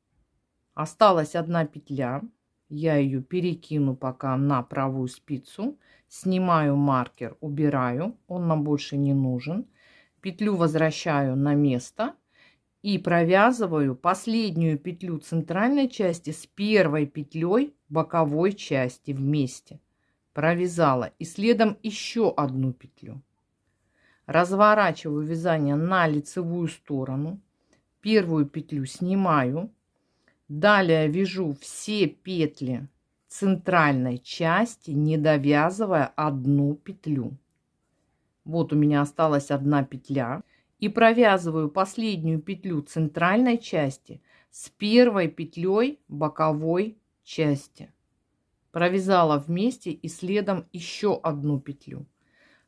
Осталась 1 петля. Я ее перекину пока на правую спицу. Снимаю маркер, убираю. Он нам больше не нужен. Петлю возвращаю на место. И провязываю последнюю петлю центральной части с первой петлей боковой части вместе. Провязала и следом еще 1 петлю. Разворачиваю вязание на лицевую сторону. Первую петлю снимаю. Далее вяжу все петли центральной части, не довязывая 1 петлю. Вот у меня осталась 1 петля. и провязываю последнюю петлю центральной части с первой петлей боковой части. Провязала вместе и следом еще одну петлю.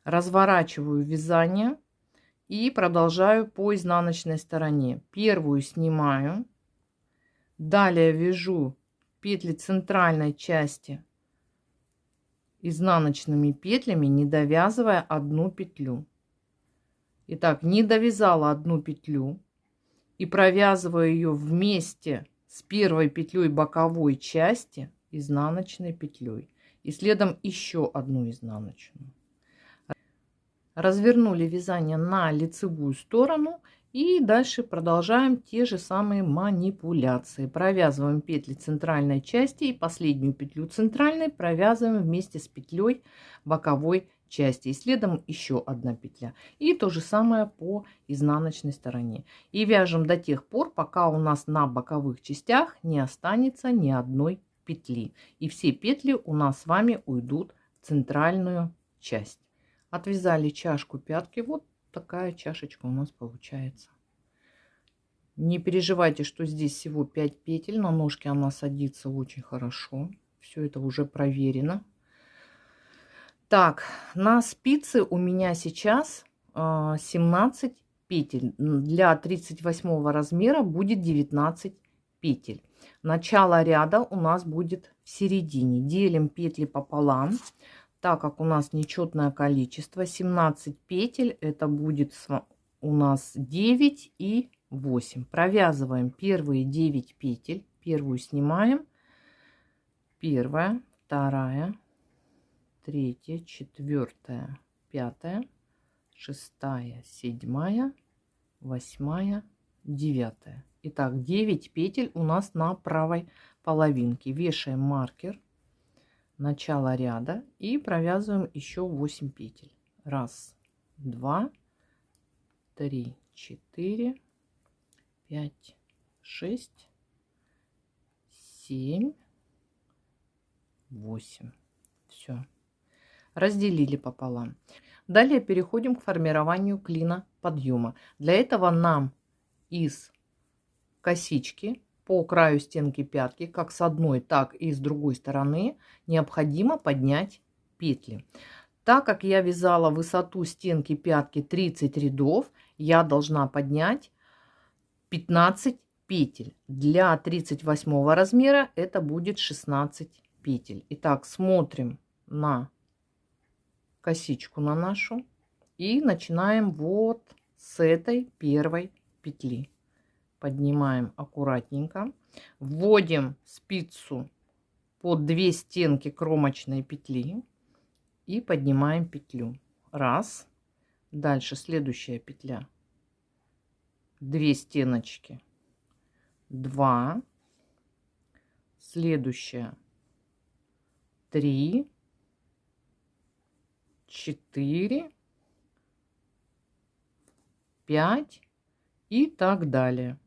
Разворачиваю вязание и продолжаю по изнаночной стороне. Первую снимаю, далее вяжу петли центральной части изнаночными петлями, не довязывая одну петлю. Итак, не довязала одну петлю и провязываю ее вместе с первой петлей боковой части изнаночной петлей и следом еще одну изнаночную. Развернули вязание на лицевую сторону и дальше продолжаем те же самые манипуляции. Провязываем петли центральной части и последнюю петлю центральной провязываем вместе с петлей боковой части и следом еще одна петля. И то же самое по изнаночной стороне. И вяжем до тех пор, пока у нас на боковых частях не останется ни одной петли. И все петли у нас с вами уйдут в центральную часть. Отвязали чашку пятки. Вот такая чашечка у нас получается. Не переживайте, что здесь всего 5 петель. На ножке она садится очень хорошо. Все это уже проверено. Так, на спице у меня сейчас 17 петель. Для 38 размера будет 19 петель. Начало ряда у нас будет в середине. Делим петли пополам. Так как у нас нечетное количество, 17 петель, это будет у нас 9 и 8. Провязываем первые 9 петель. Первую снимаем. Первая, вторая, третья, четвертая, пятая, шестая, седьмая, восьмая, девятая. Итак, 9 петель у нас на правой половинке. Вешаем маркер. Начало ряда и провязываем еще 8 петель. 1, 2, 3, 4, 5, 6, 7, 8. Все. Разделили пополам. Далее переходим к формированию клина подъема. Для этого нам из косички по краю стенки пятки, как с одной, так и с другой стороны, необходимо поднять петли. Так как я вязала высоту стенки пятки 30 рядов, я должна поднять 15 петель. Для 38 размера это будет 16 петель. Итак, смотрим на косичку на нашу и начинаем вот с этой первой петли. Поднимаем аккуратненько, вводим спицу под 2 стенки кромочной петли и поднимаем петлю. 1, дальше следующая петля, 2 стеночки, 2, следующая, 3, 4, 5 и так далее.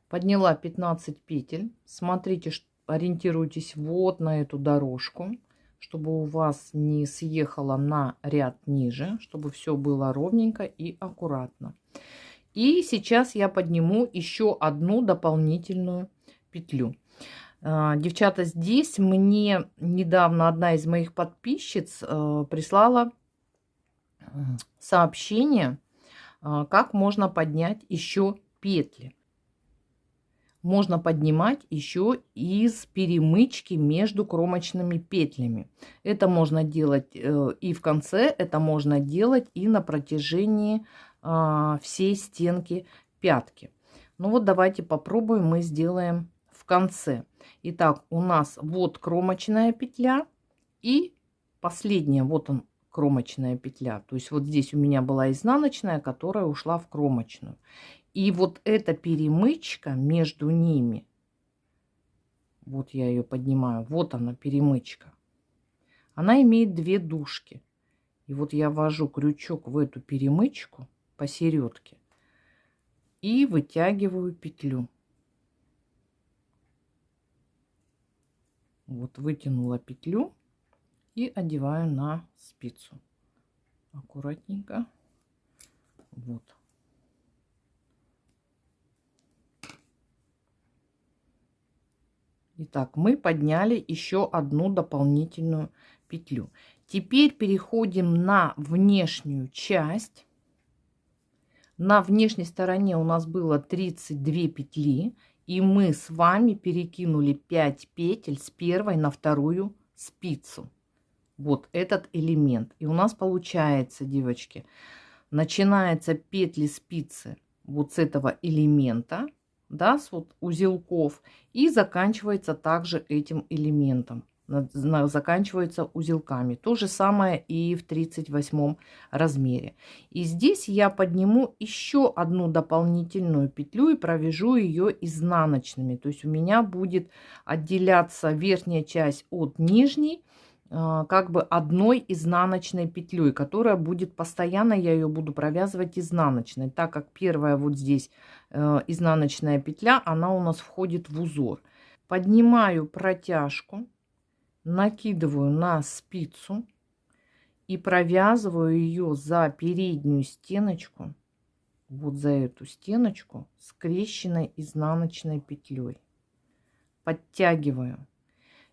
Подняла 15 петель. Смотрите, ориентируйтесь вот на эту дорожку, чтобы у вас не съехало на ряд ниже, чтобы все было ровненько и аккуратно. И сейчас я подниму еще одну дополнительную петлю. Девчата, здесь мне недавно одна из моих подписчиц прислала сообщение, как можно поднять еще петли. Можно поднимать еще из перемычки между кромочными петлями. Это можно делать и в конце, это можно делать и на протяжении всей стенки пятки. Ну вот давайте попробуем, мы сделаем в конце. Итак, у нас вот кромочная петля и последняя, вот он, кромочная петля. То есть вот здесь у меня была изнаночная, которая ушла в кромочную. И вот эта перемычка между ними, вот я ее поднимаю, вот она перемычка, она имеет 2 дужки. И вот я ввожу крючок в эту перемычку посередке и вытягиваю петлю. Вот вытянула петлю и одеваю на спицу. Аккуратненько. Вот. Итак, мы подняли еще одну дополнительную петлю. Теперь переходим на внешнюю часть. На внешней стороне у нас было 32 петли, и мы с вами перекинули 5 петель с первой на вторую спицу. Вот этот элемент. И у нас получается, девочки, начинается петли спицы вот с этого элемента, да, с вот узелков, и заканчивается также этим элементом, заканчивается узелками. То же самое и в 38 размере. И здесь я подниму еще одну дополнительную петлю и провяжу ее изнаночными. То есть у меня будет отделяться верхняя часть от нижней, как бы одной изнаночной петлей, которая будет постоянно, я ее буду провязывать изнаночной, так как первая вот здесь изнаночная петля, она у нас входит в узор. Поднимаю протяжку, накидываю на спицу и провязываю ее за переднюю стеночку, вот за эту стеночку, скрещенной изнаночной петлей. Подтягиваю.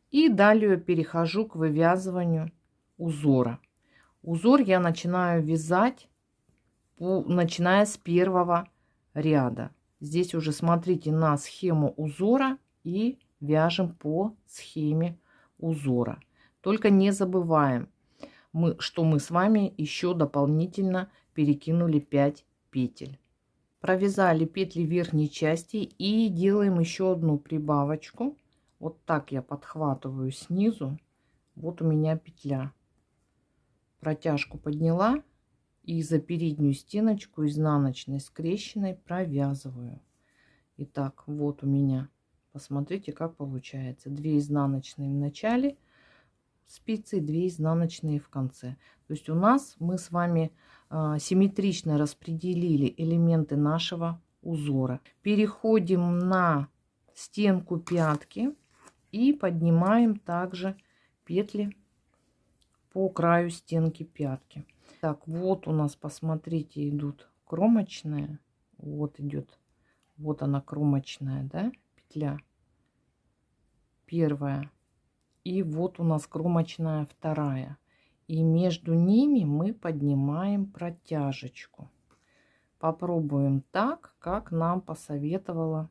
И далее перехожу к вывязыванию узора. Узор я начинаю вязать, начиная с первого ряда. Здесь уже смотрите на схему узора и вяжем по схеме узора. Только не забываем, что мы с вами еще дополнительно перекинули 5 петель. Провязали петли верхней части и делаем еще одну прибавочку. Вот так я подхватываю снизу. Вот у меня петля. Протяжку подняла и за переднюю стеночку изнаночной скрещенной провязываю. Итак, вот у меня, посмотрите, как получается. 2 изнаночные в начале спицы, 2 изнаночные в конце. То есть у нас мы с вами симметрично распределили элементы нашего узора. Переходим на стенку пятки. И поднимаем также петли по краю стенки пятки. Так, вот у нас, посмотрите, идут кромочные. Вот идет, вот она кромочная, да, петля. Первая. И вот у нас кромочная вторая. И между ними мы поднимаем протяжечку. Попробуем так, как нам посоветовала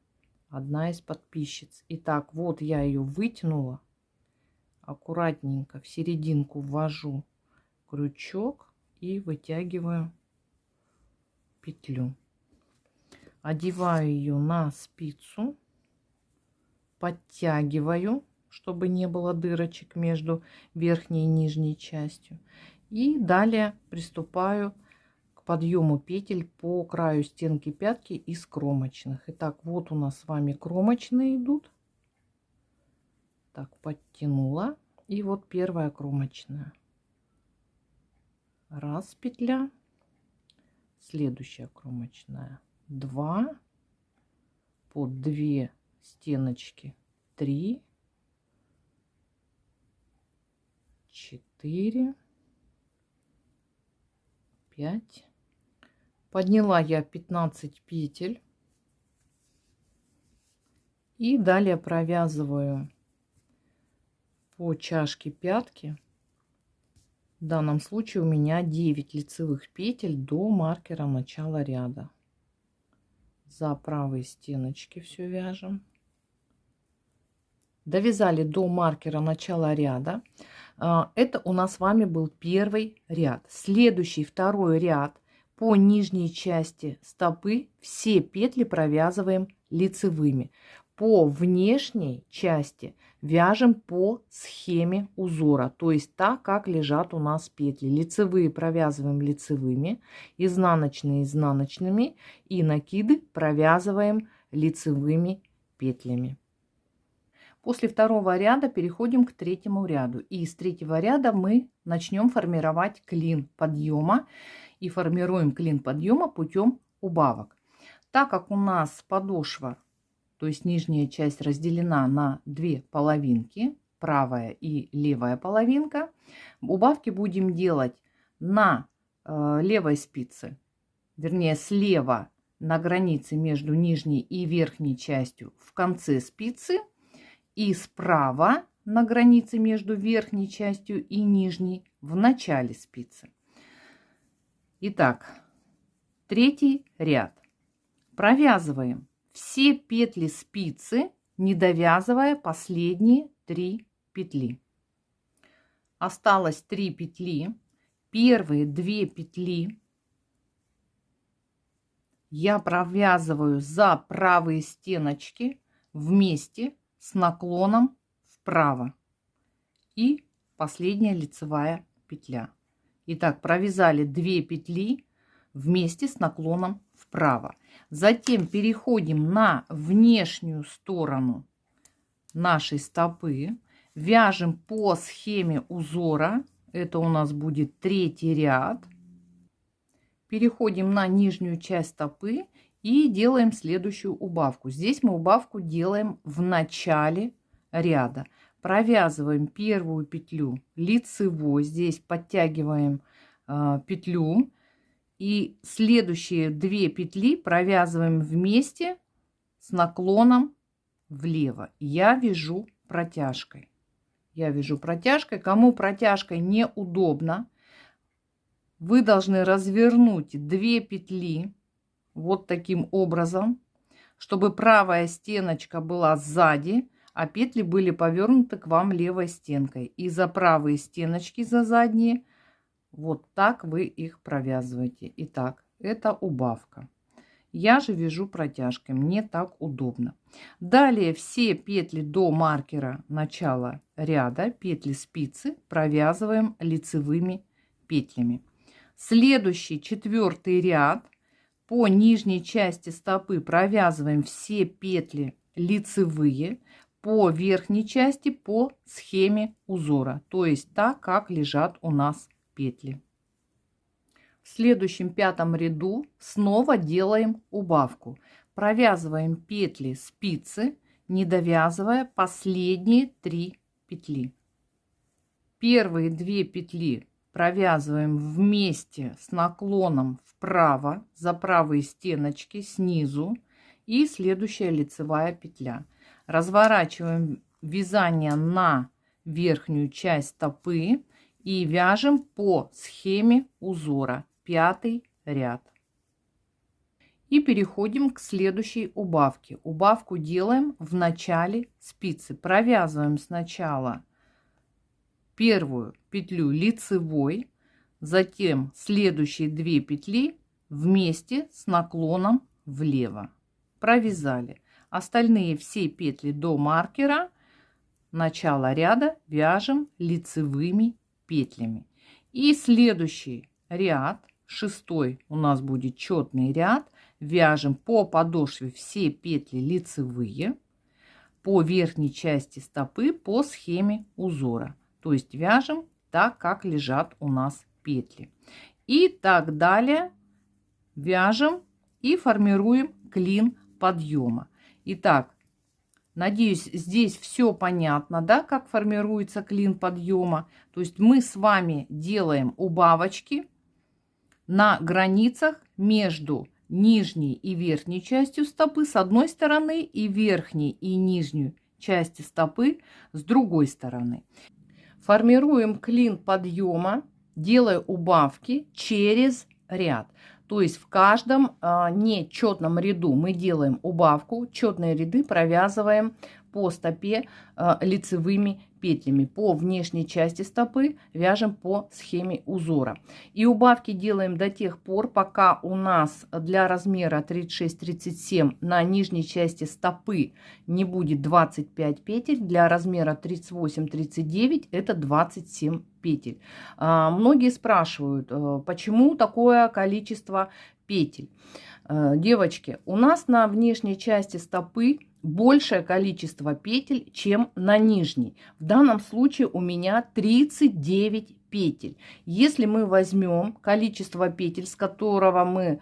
одна из подписчиц. Итак, вот я ее вытянула. Аккуратненько в серединку ввожу крючок и вытягиваю петлю. Одеваю ее на спицу. Подтягиваю, чтобы не было дырочек между верхней и нижней частью. И далее приступаю к подъему петель по краю стенки пятки из кромочных. Итак, вот у нас с вами кромочные идут. Так, подтянула. И вот первая кромочная. Раз петля. Следующая кромочная. 2. Под 2 стеночки 3. 4. 5. Подняла я 15 петель. И далее провязываю по чашке пятки. В данном случае у меня 9 лицевых петель до маркера начала ряда. За правые стеночки все вяжем. Довязали до маркера начала ряда. Это у нас с вами был первый ряд. Следующий, второй ряд. По нижней части стопы все петли провязываем лицевыми. По внешней части вяжем по схеме узора, то есть так, как лежат у нас петли. Лицевые провязываем лицевыми, изнаночные изнаночными и накиды провязываем лицевыми петлями. После второго ряда переходим к третьему ряду. И с третьего ряда мы начнем формировать клин подъема. И формируем клин подъема путем убавок. Так как у нас подошва, то есть нижняя часть, разделена на 2 половинки, правая и левая половинка, убавки будем делать на левой спице, вернее слева на границе между нижней и верхней частью в конце спицы. и справа на границе между верхней частью и нижней в начале спицы. Итак, третий ряд. Провязываем все петли спицы, не довязывая последние 3 петли. Осталось 3 петли. Первые 2 петли я провязываю за правые стеночки вместе с наклоном вправо. И последняя лицевая петля. Итак, провязали 2 петли вместе с наклоном вправо. Затем переходим на внешнюю сторону нашей стопы. Вяжем по схеме узора. Это у нас будет 3-й ряд. Переходим на нижнюю часть стопы и делаем следующую убавку. Здесь мы убавку делаем в начале ряда. Провязываем первую петлю лицевой. Здесь подтягиваем петлю. И следующие 2 петли провязываем вместе с наклоном влево. Я вяжу протяжкой. Кому протяжкой неудобно, вы должны развернуть 2 петли вот таким образом, чтобы правая стеночка была сзади, а петли были повернуты к вам левой стенкой. И за правые стеночки, за задние, вот так вы их провязываете. Итак, это убавка. Я же вяжу протяжкой, мне так удобно. Далее все петли до маркера начала ряда, петли спицы, провязываем лицевыми петлями. Следующий 4-й ряд. По нижней части стопы провязываем все петли лицевые, по верхней части по схеме узора, то есть так, как лежат у нас петли. В следующем 5-м ряду снова делаем убавку. Провязываем петли спицы, не довязывая последние 3 петли. Первые 2 петли провязываем вместе с наклоном вправо за правые стеночки снизу и следующая лицевая петля. Разворачиваем вязание на верхнюю часть стопы и вяжем по схеме узора 5-й ряд. И переходим к следующей убавке. Убавку делаем в начале спицы. Провязываем сначала первую петлю лицевой, затем следующие 2 петли вместе с наклоном влево. Провязали. Остальные все петли до маркера начала ряда вяжем лицевыми петлями. И следующий ряд, 6-й у нас будет четный ряд, вяжем по подошве все петли лицевые, по верхней части стопы по схеме узора. То есть вяжем так, как лежат у нас петли. И так далее вяжем и формируем клин подъема. Итак, надеюсь, здесь все понятно, да, как формируется клин подъема. То есть мы с вами делаем убавочки на границах между нижней и верхней частью стопы с одной стороны и верхней и нижней части стопы с другой стороны. Формируем клин подъема, делая убавки через ряд. То есть в каждом нечетном ряду мы делаем убавку, четные ряды провязываем по стопе лицевыми петлями. По внешней части стопы вяжем по схеме узора. И убавки делаем до тех пор, пока у нас для размера 36-37 на нижней части стопы не будет 25 петель. Для размера 38-39 это 27 петель. Многие спрашивают, почему такое количество петель. Девочки, у нас на внешней части стопы большее количество петель, чем на нижней. В данном случае у меня 39 петель. Если мы возьмем количество петель, с которого мы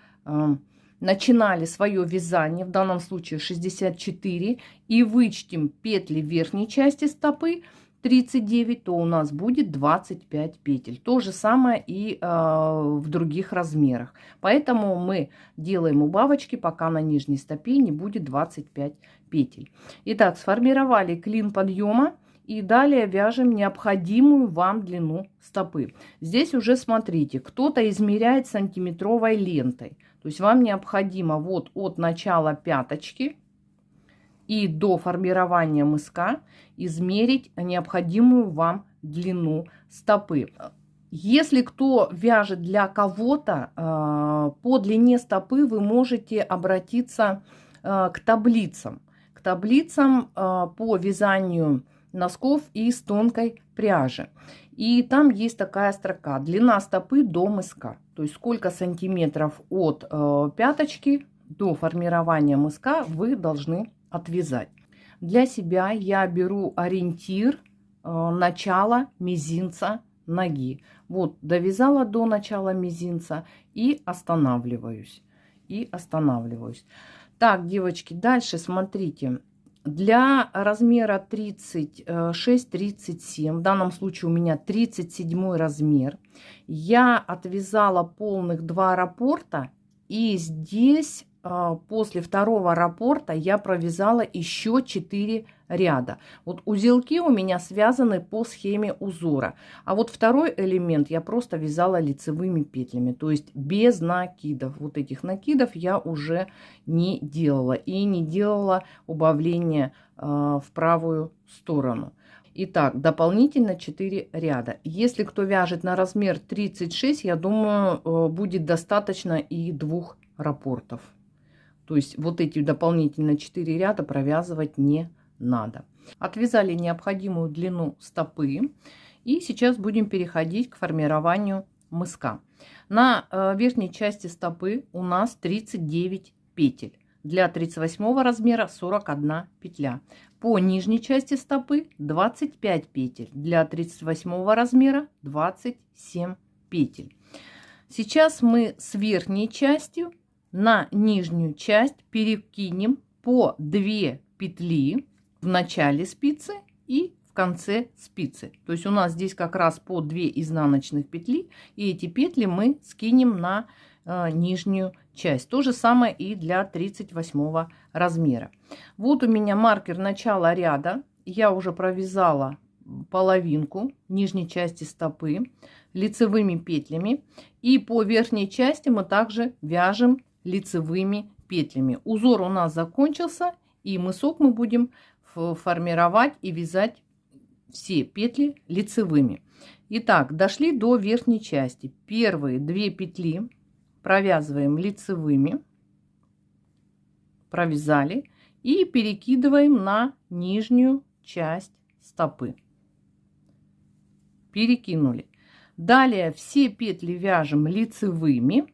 начинали свое вязание, в данном случае 64, и вычтем петли верхней части стопы, 39, то у нас будет 25 петель. То же самое и в других размерах. Поэтому мы делаем убавочки, пока на нижней стопе не будет 25 петель. Итак, сформировали клин подъема. И далее вяжем необходимую вам длину стопы. Здесь уже смотрите, кто-то измеряет сантиметровой лентой. То есть вам необходимо вот от начала пяточки и до формирования мыска измерить необходимую вам длину стопы. Если кто вяжет для кого-то, по длине стопы вы можете обратиться к таблицам. К таблицам по вязанию носков из тонкой пряжи. И там есть такая строка: длина стопы до мыска. То есть сколько сантиметров от пяточки до формирования мыска вы должны отвязать. Для себя я беру ориентир начала мизинца ноги. Вот довязала до начала мизинца и останавливаюсь. Так, девочки, дальше смотрите. Для размера 36-37, в данном случае у меня 37 размер, я отвязала полных 2 раппорта. И здесь после второго раппорта я провязала еще 4 ряда. Вот узелки у меня связаны по схеме узора. А вот второй элемент я просто вязала лицевыми петлями. То есть без накидов. Вот этих накидов я уже не делала. И не делала убавление в правую сторону. Итак, дополнительно 4 ряда. Если кто вяжет на размер 36, я думаю, будет достаточно и 2 раппортов. То есть вот эти дополнительно 4 ряда провязывать не надо. Отвязали необходимую длину стопы. И сейчас будем переходить к формированию мыска. На верхней части стопы у нас 39 петель. Для 38 размера 41 петля. По нижней части стопы 25 петель. Для 38 размера 27 петель. Сейчас мы с верхней частью на нижнюю часть перекинем по 2 петли в начале спицы и в конце спицы. То есть у нас здесь как раз по 2 изнаночных петли, и эти петли мы скинем на нижнюю часть. То же самое и для 38 размера. Вот у меня маркер начала ряда. Я уже провязала половинку нижней части стопы лицевыми петлями, и по верхней части мы также вяжем лицевыми петлями. Узор у нас закончился, и мысок мы будем формировать и вязать все петли лицевыми. Итак, дошли до верхней части. Первые 2 петли провязываем лицевыми, провязали, и перекидываем на нижнюю часть стопы. Перекинули. Далее все петли вяжем лицевыми,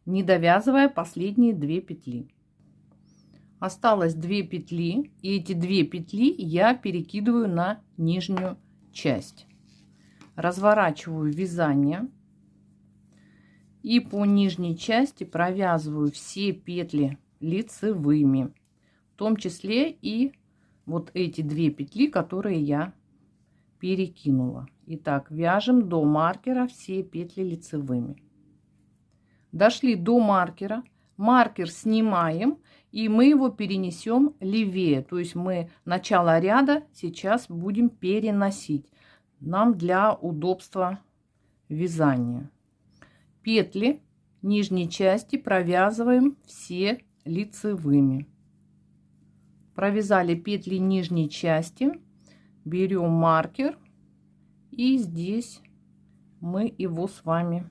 не довязывая последние 2 петли. Осталось 2 петли, и эти 2 петли я перекидываю на нижнюю часть. Разворачиваю вязание и по нижней части провязываю все петли лицевыми, в том числе и вот эти 2 петли, которые я перекинула. Итак, вяжем до маркера все петли лицевыми. Дошли до маркера, маркер снимаем, и мы его перенесем левее. То есть мы начало ряда сейчас будем переносить нам для удобства вязания. Петли нижней части провязываем все лицевыми. Провязали петли нижней части, берем маркер, и здесь мы его с вами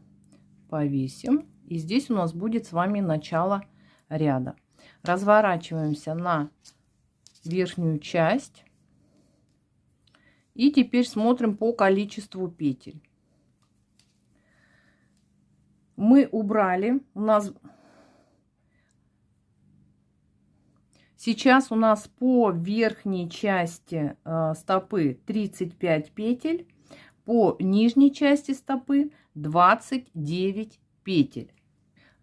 повесим. И здесь у нас будет с вами начало ряда. Разворачиваемся на верхнюю часть. И теперь смотрим по количеству петель. Мы убрали. Сейчас у нас по верхней части стопы 35 петель. По нижней части стопы 29 петель.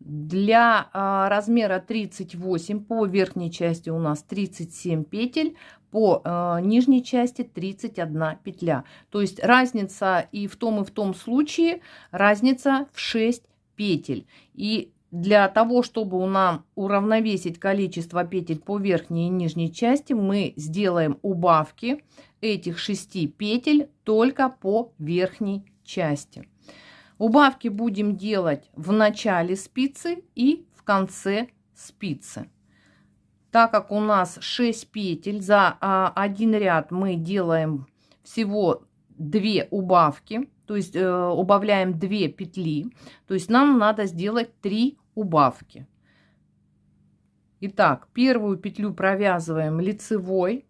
Для размера 38 по верхней части у нас 37 петель, по нижней части 31 петля. То есть разница и в том случае разница в 6 петель. И для того, чтобы нам уравновесить количество петель по верхней и нижней части, мы сделаем убавки этих 6 петель только по верхней части. Убавки будем делать в начале спицы и в конце спицы. Так как у нас 6 петель, за один ряд мы делаем всего 2 убавки, то есть убавляем 2 петли, то есть нам надо сделать 3 убавки. Итак, первую петлю провязываем лицевой,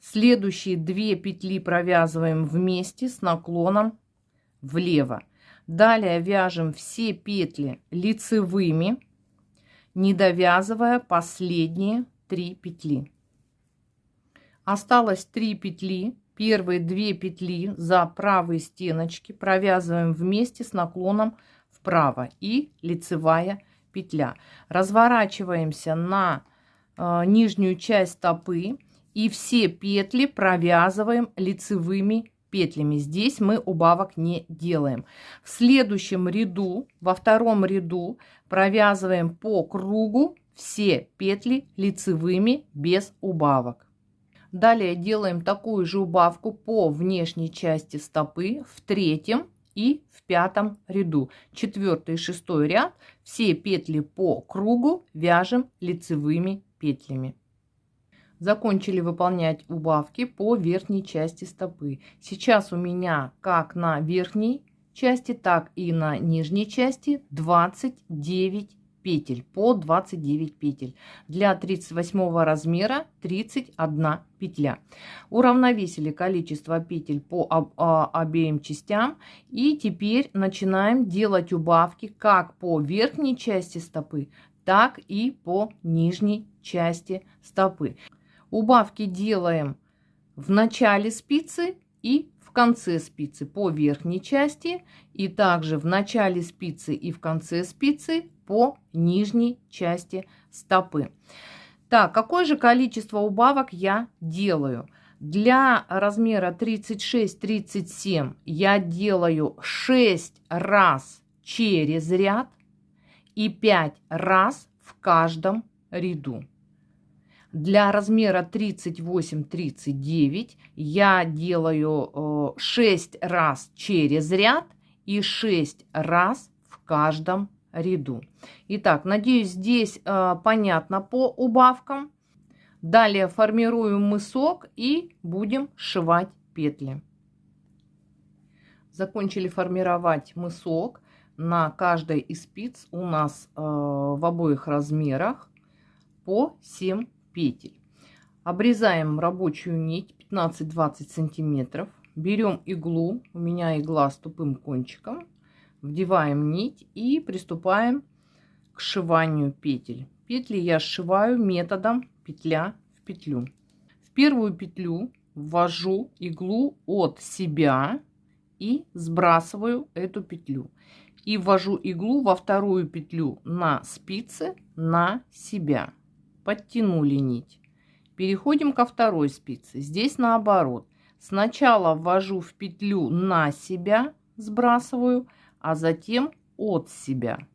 следующие 2 петли провязываем вместе с наклоном влево. Далее вяжем все петли лицевыми, не довязывая последние 3 петли. Осталось 3 петли. Первые 2 петли за правые стеночки провязываем вместе с наклоном вправо и лицевая петля. Разворачиваемся на нижнюю часть стопы и все петли провязываем лицевыми петлями. Здесь мы убавок не делаем. В следующем ряду, во втором ряду, провязываем по кругу все петли лицевыми без убавок. Далее делаем такую же убавку по внешней части стопы в третьем и в пятом ряду. 4-й и 6-й ряд все петли по кругу вяжем лицевыми петлями. Закончили выполнять убавки по верхней части стопы. Сейчас у меня как на верхней части, так и на нижней части 29 петель, по 29 петель. Для 38 размера 31 петля. Уравновесили количество петель по обеим частям. И теперь начинаем делать убавки как по верхней части стопы, так и по нижней части стопы. Убавки делаем в начале спицы и в конце спицы по верхней части, и также в начале спицы и в конце спицы по нижней части стопы. Так, какое же количество убавок я делаю? Для размера 36-37 я делаю 6 раз через ряд и 5 раз в каждом ряду. Для размера 38-39 я делаю 6 раз через ряд и 6 раз в каждом ряду. Итак, надеюсь, здесь понятно по убавкам. Далее формируем мысок и будем сшивать петли. Закончили формировать мысок. На каждой из спиц у нас в обоих размерах по 7 петель. Обрезаем рабочую нить 15-20 сантиметров. Берем иглу, у меня игла с тупым кончиком. Вдеваем нить и приступаем к сшиванию петель. Петли я сшиваю методом петля в петлю. В первую петлю ввожу иглу от себя и сбрасываю эту петлю. И ввожу иглу во вторую петлю на спице на себя. Подтянули нить. Переходим ко второй спице. Здесь наоборот. Сначала ввожу в петлю на себя, сбрасываю, а затем от себя.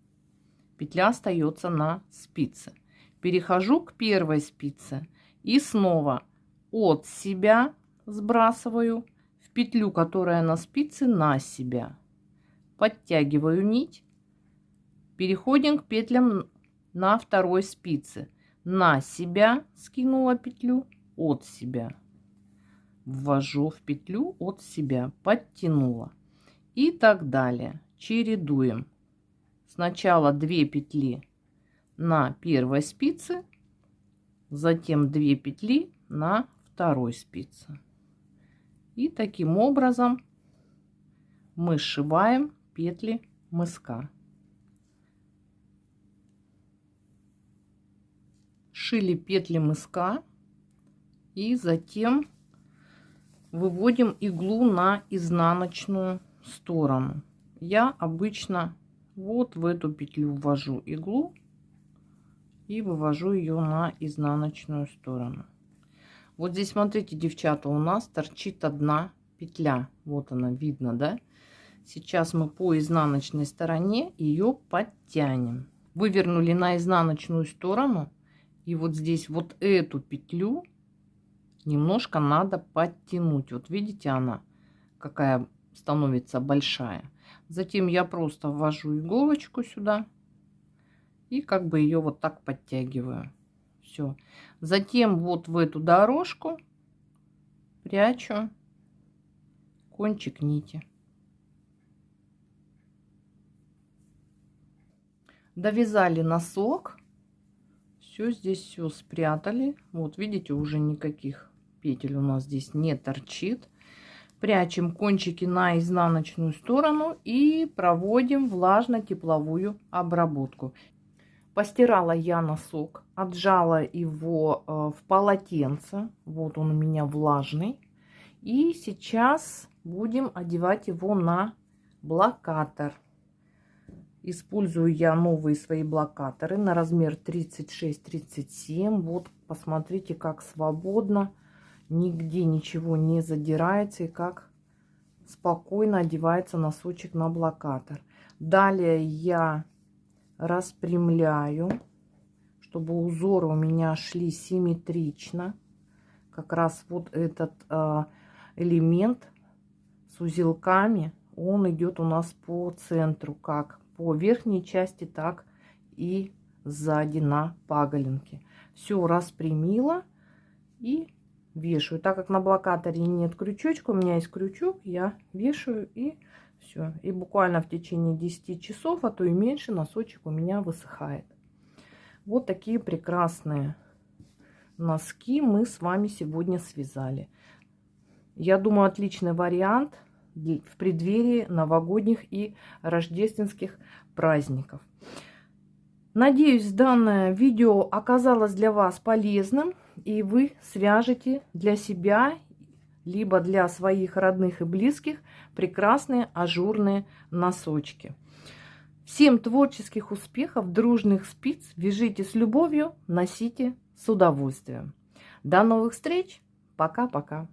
Петля остается на спице. Перехожу к первой спице и снова от себя сбрасываю в петлю, которая на спице, на себя. Подтягиваю нить. Переходим к петлям на второй спице. На себя скинула петлю, от себя. Ввожу в петлю от себя, подтянула. И так далее. Чередуем. Сначала 2 петли на первой спице, затем 2 петли на второй спице. И таким образом мы сшиваем петли мыска. Шили петли мыска и затем выводим иглу на изнаночную сторону. Я обычно вот в эту петлю ввожу иглу и вывожу ее на изнаночную сторону. Вот здесь, смотрите, девчата, у нас торчит одна петля. Вот она, видно, да? Сейчас мы по изнаночной стороне ее подтянем. Вывернули на изнаночную сторону. И вот здесь вот эту петлю немножко надо подтянуть. Вот видите, она какая становится большая. Затем я просто ввожу иголочку сюда и как бы ее вот так подтягиваю. Все. Затем вот в эту дорожку прячу кончик нити. Довязали носок. Все, здесь все спрятали. Вот видите, уже никаких петель у нас здесь не торчит. Прячем кончики на изнаночную сторону и проводим влажно-тепловую обработку. Постирала я носок, отжала его в полотенце. Вот он у меня влажный. И сейчас будем одевать его на блокатор. Использую я новые свои блокаторы на размер 36-37. Вот посмотрите, как свободно, нигде ничего не задирается и как спокойно одевается носочек на блокатор. Далее я распрямляю, чтобы узоры у меня шли симметрично. Как раз вот этот элемент с узелками, он идет у нас по центру, как по верхней части, так и сзади на паголинке. Все распрямила и вешаю. Так как на блокаторе нет крючочка, у меня есть крючок, я вешаю и все. И буквально в течение 10 часов, а то и меньше, носочек у меня высыхает. Вот такие прекрасные носки мы с вами сегодня связали. Я думаю, отличный вариант в преддверии новогодних и рождественских праздников. Надеюсь, данное видео оказалось для вас полезным, и вы свяжете для себя, либо для своих родных и близких прекрасные ажурные носочки. Всем творческих успехов, дружных спиц, вяжите с любовью, носите с удовольствием. До новых встреч! Пока-пока!